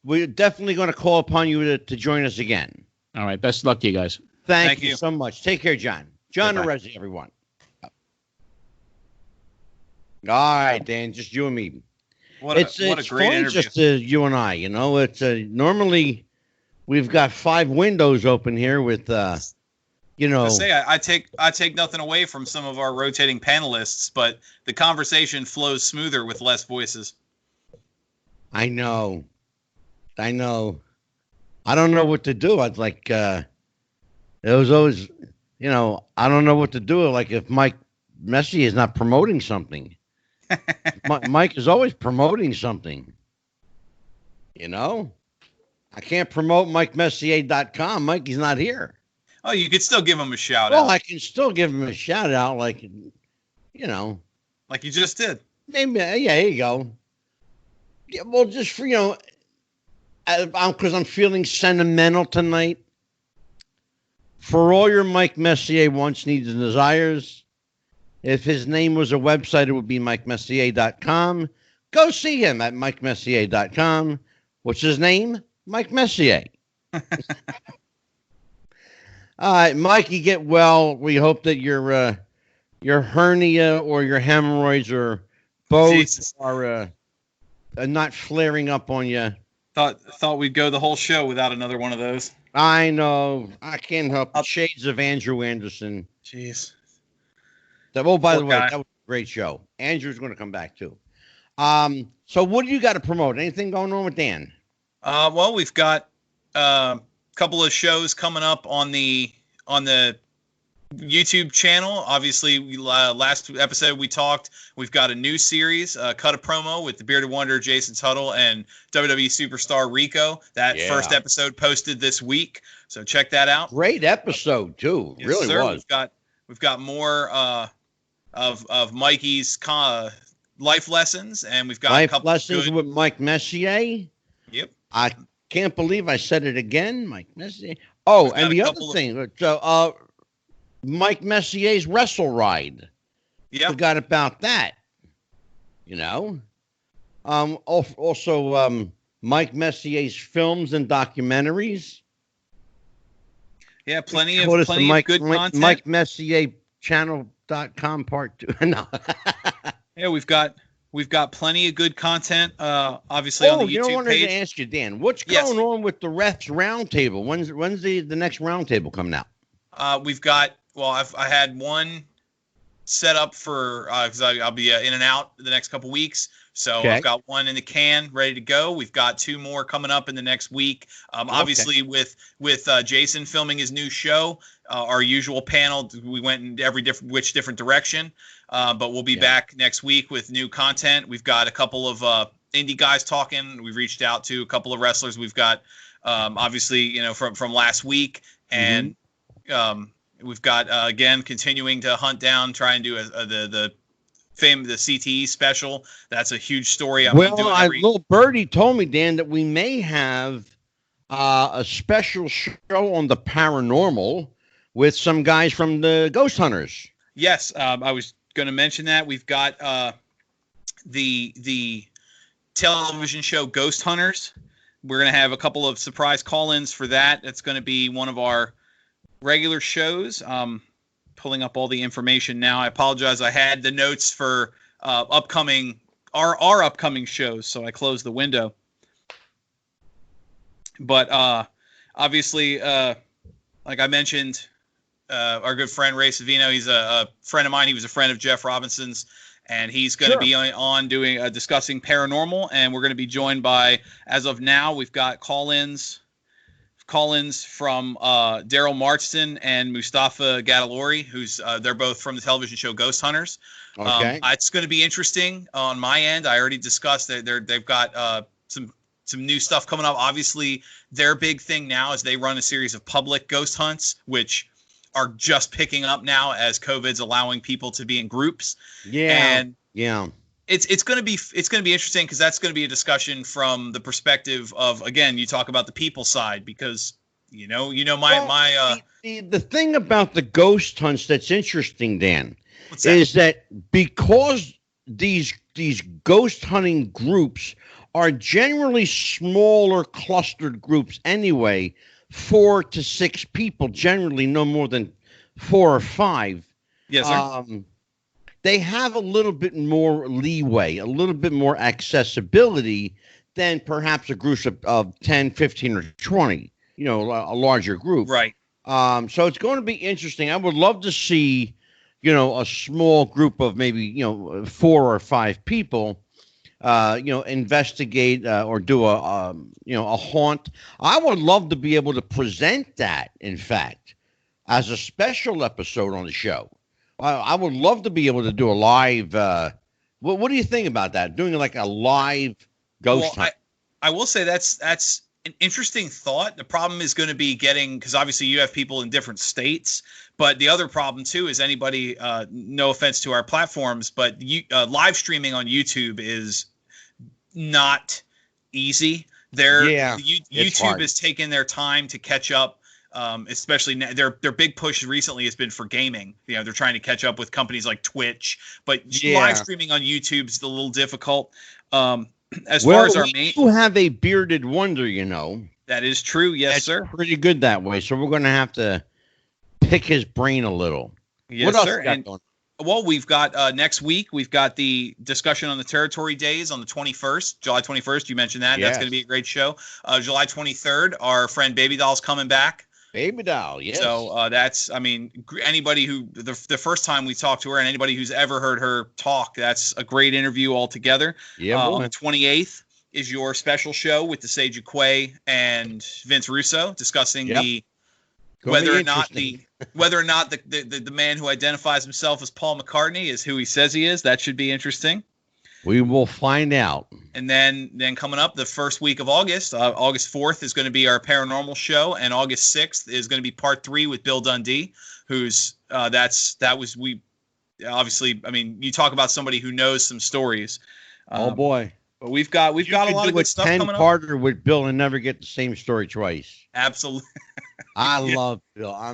We're definitely going to call upon you to join us again. All right. Best of luck to you guys. Thank you so much. Take care, John. John Arezzi, everyone. All right, Dan, just you and me. What a great interview. Just you and I, you know. It's normally we've got 5 windows open here with I take nothing away from some of our rotating panelists, but the conversation flows smoother with less voices. I know. I don't know what to do. I'd like it was always, I don't know what to do. Like if Mike Messier is not promoting something. Mike is always promoting something. I can't promote MikeMessier.com. Mike, he's not here. Oh, you could still give him a shout out. Well, I can still give him a shout out, like you just did. Maybe, yeah, there you go. Yeah, well, just for because I'm feeling sentimental tonight. For all your Mike Messier wants, needs, and desires, if his name was a website, it would be MikeMessier.com. Go see him at MikeMessier.com. What's his name? Mike Messier. All right, Mike, you get well. We hope that your hernia or your hemorrhoids or both are not flaring up on you. Thought we'd go the whole show without another one of those. I know. I can't help it. Shades of Andrew Anderson. Jeez. Oh, by the way, that was a great show. Andrew's going to come back too. So what do you got to promote? Anything going on with Dan? Well, we've got a couple of shows coming up on the YouTube channel. Obviously, last episode we talked. We've got a new series, Cut a Promo with the Bearded Wonder, Jason Tuttle, and WWE Superstar Rico. That first episode posted this week, so check that out. Great episode too. Yes, really sir. was. We've got more of Mikey's life lessons, and we've got life a couple lessons with Mike Messier. Yep. I can't believe I said it again, Mike Messier. Oh, and the other thing, so Mike Messier's Wrestle Ride. Yeah. Forgot about that. You know. Also, Mike Messier's films and documentaries. Yeah, plenty of good content. Mike Messier channel.com part 2. No. Yeah, we've got plenty of good content. Obviously on the YouTube page. I wanted to ask you, Dan, what's going on with the Refs Roundtable? When's the next roundtable coming out? We've got. Well, I had one set up for because I'll be in and out the next couple weeks. So I've got one in the can ready to go. We've got 2 more coming up in the next week. Obviously, with Jason filming his new show, our usual panel, we went in different direction. But we'll be back next week with new content. We've got a couple of indie guys talking. We've reached out to a couple of wrestlers. We've got obviously from last week, and we've got again continuing to hunt down, try and do the CTE special. That's a huge story. Little Birdie told me, Dan, that we may have a special show on the paranormal with some guys from the Ghost Hunters. Yes, I was going to mention that. We've got the television show Ghost Hunters. We're going to have a couple of surprise call-ins for that. It's going to be one of our regular shows. Pulling up all the information now. I apologize. I had the notes for our upcoming shows, so I closed the window. But obviously, like I mentioned, our good friend Ray Savino, he's a friend of mine. He was a friend of Jeff Robinson's, and he's going to be on doing discussing paranormal. And we're going to be joined by, as of now, we've got call-ins from Daryl Marston and Mustafa Gadalori, who's they're both from the television show Ghost Hunters. Okay. It's going to be interesting on my end. I already discussed that they've got some new stuff coming up. Obviously, their big thing now is they run a series of public ghost hunts, which are just picking up now as COVID's allowing people to be in groups. Yeah. It's going to be interesting because that's going to be a discussion from the perspective of, again, you talk about the people side, because the thing about the ghost hunts that's interesting, Dan, is that because these ghost hunting groups are generally smaller clustered groups anyway, 4 to 6 people, generally no more than 4 or 5. Yes, sir. They have a little bit more leeway, a little bit more accessibility than perhaps a group of 10, 15, or 20, a larger group. Right. So it's going to be interesting. I would love to see, a small group of maybe, 4 or 5 people, investigate or do a haunt. I would love to be able to present that, in fact, as a special episode on the show. I would love to be able to do a live. What do you think about that? Doing like a live ghost hunt. I will say that's an interesting thought. The problem is going to be because obviously you have people in different states. But the other problem too is anybody. No offense to our platforms, but live streaming on YouTube is not easy. YouTube has taken their time to catch up. Especially their big push recently has been for gaming. They're trying to catch up with companies like Twitch, but live streaming on YouTube is a little difficult. As far as our main, you have a bearded wonder, that is true. Yes, sir. Pretty good that way. So we're going to have to pick his brain a little. Yes, what else sir. Well, we've got next week. We've got the discussion on the territory days on the 21st, July 21st. You mentioned that. Yes. That's going to be a great show. July 23rd, our friend Baby Doll's coming back. Baby Doll, yes. So anybody who the first time we talked to her, and anybody who's ever heard her talk, that's a great interview altogether. Yeah. On the 28th is your special show with the Sage Quay and Vince Russo discussing whether or not the Whether or not the man who identifies himself as Paul McCartney is who he says he is, that should be interesting. We will find out. And then coming up the first week of August, August 4th is going to be our paranormal show, and August 6th is going to be part 3 with Bill Dundee, who's obviously, I mean, you talk about somebody who knows some stories. Oh boy. But we've got a lot of good stuff coming up. 10-parter with Bill and never get the same story twice. Absolutely. I love Bill. I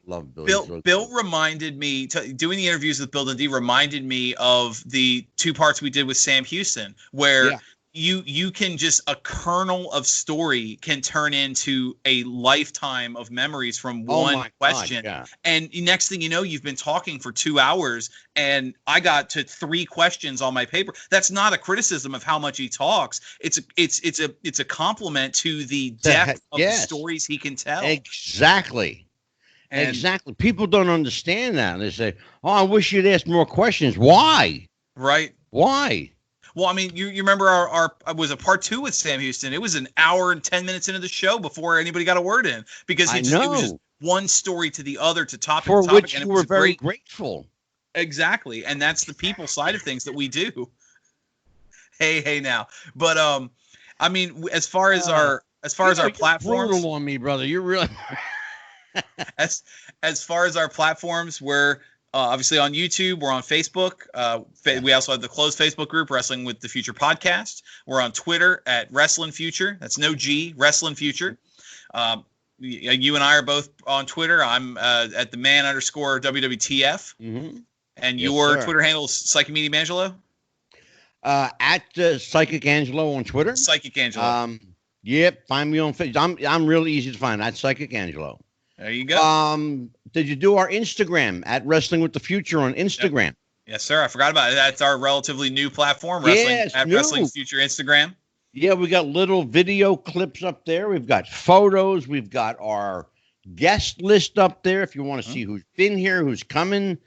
love Bill. Bill reminded me, doing the interviews with Bill Dundee reminded me of the 2 parts we did with Sam Houston, where you can just, a kernel of story can turn into a lifetime of memories from one question. God, yeah. And next thing you know, you've been talking for 2 hours and I got to 3 questions on my paper. That's not a criticism of how much he talks. It's a compliment to the depth of the stories he can tell. Exactly. Exactly. People don't understand that. They say, "Oh, I wish you'd ask more questions." Why? Right. Why? Well, I mean, you remember our was a part 2 with Sam Houston. It was an hour and 10 minutes into the show before anybody got a word in, because it was just one story to the other to topic for to topic, which and you were very grateful. Exactly, and that's the people side of things that we do. Hey now, but I mean, as far as our platforms, brutal on me, brother. You're really as far as our platforms, we're obviously on YouTube. We're on Facebook. We also have the closed Facebook group, Wrestling with the Future Podcast. We're on Twitter at Wrestling Future. That's no G, Wrestling Future. You and I are both on Twitter. I'm at the man_WWTF. Mm-hmm. And your Twitter handle is Psychic Medium Angelo? At Psychic Angelo on Twitter. Psychic Angelo. Yep. Find me on Facebook. I'm really easy to find. At Psychic Angelo. There you go. Did you do our Instagram at Wrestling with the Future on Instagram? Yep. Yes, sir. I forgot about it. That's our relatively new platform, Wrestling Future Instagram. Yeah, we got little video clips up there. We've got photos. We've got our guest list up there. If you want to see who's been here, who's coming,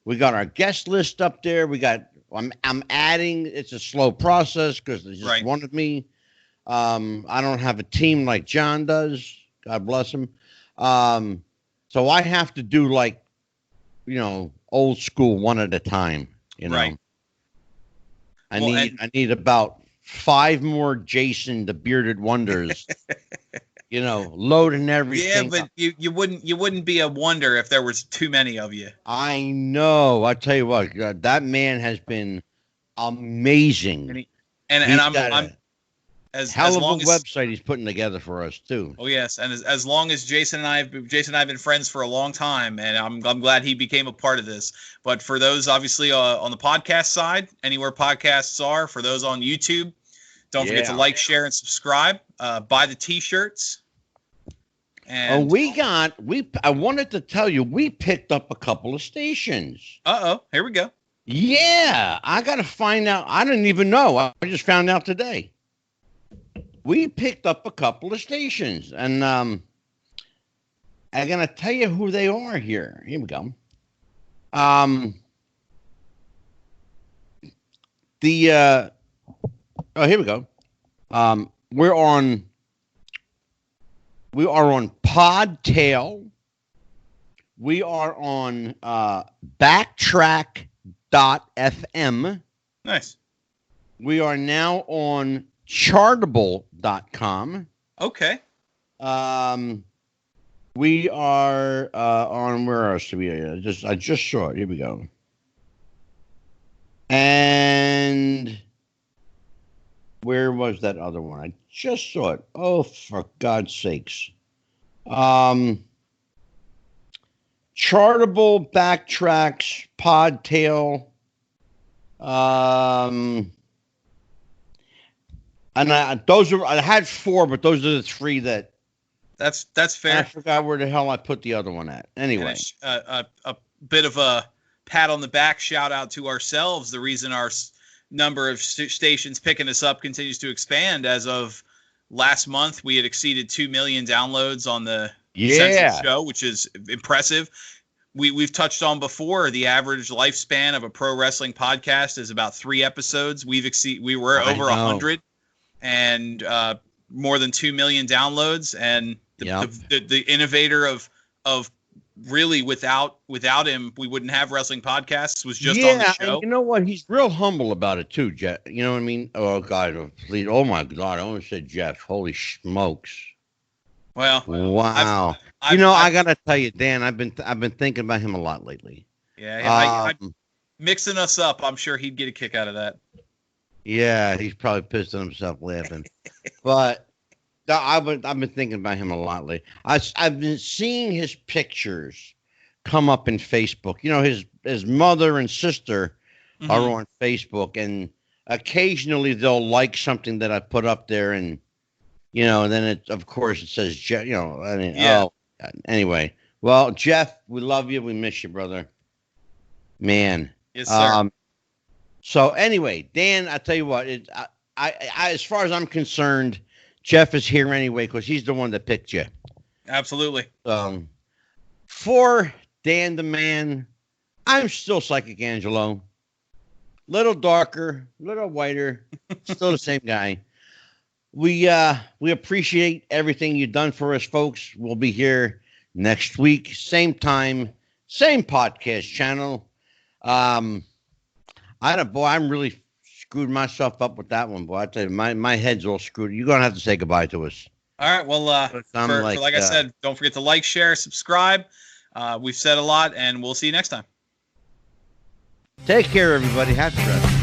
we got our guest list up there. We got. I'm adding. It's a slow process because they just wanted me. I don't have a team like John does. God bless him. So I have to do old school, one at a time, Right. I need about 5 more Jason the Bearded Wonders, loading everything. Yeah, but you wouldn't be a wonder if there was too many of you. I know. I tell you what, that man has been amazing. I'm hell of a website he's putting together for us too. Oh yes, and as long as Jason and I have been friends for a long time, and I'm glad he became a part of this. But for those obviously on the podcast side, anywhere podcasts are, for those on YouTube, don't forget to like, share, and subscribe. Buy the T-shirts. And I wanted to tell you, we picked up a couple of stations. Here we go. Yeah, I got to find out. I didn't even know. I just found out today. We picked up a couple of stations, and I'm going to tell you who they are here. Here we go. Here we go. We are on Podtail. We are on Backtrack.fm. Nice. We are now on Chartable.com. Okay. We are on, where else do we? I just saw it. Here we go. And where was that other one? I just saw it. Oh, for God's sakes. Chartable, Backtracks, Podtail. And I had 4, but those are the 3 that. That's fair. I forgot where the hell I put the other one at. Anyway, a bit of a pat on the back, shout out to ourselves. The reason our number of stations picking us up continues to expand. As of last month, we had exceeded 2 million downloads on the Central show, which is impressive. We've touched on before, the average lifespan of a pro wrestling podcast is about 3 episodes. We were over 100 and more than 2 million downloads. And the innovator of really without him, we wouldn't have wrestling podcasts. Was just on the show. And you know what? He's real humble about it too, Jeff. You know what I mean? Oh God, please! Oh my God! I almost said Jeff. Holy smokes! Well, wow. I gotta tell you, Dan. I've been thinking about him a lot lately. Yeah, mixing us up. I'm sure he'd get a kick out of that. Yeah, he's probably pissed at himself laughing. But I've been thinking about him a lot lately. I've been seeing his pictures come up in Facebook. You know, his mother and sister are on Facebook, and occasionally they'll like something that I put up there, and then of course it says Jeff. Anyway. Well, Jeff, we love you. We miss you, brother. Man. Yes, sir. So anyway, Dan, I tell you what, I as far as I'm concerned, Jeff is here anyway because he's the one that picked you. Absolutely. For Dan the Man, I'm still Psychic Angelo. Little darker, little whiter, still the same guy. We appreciate everything you've done for us, folks. We'll be here next week, same time, same podcast channel. I'm really screwed myself up with that one, boy. I tell you, my head's all screwed. You're gonna have to say goodbye to us. All right. Well, like I said, don't forget to like, share, subscribe. We've said a lot, and we'll see you next time. Take care, everybody. Happy wrestling.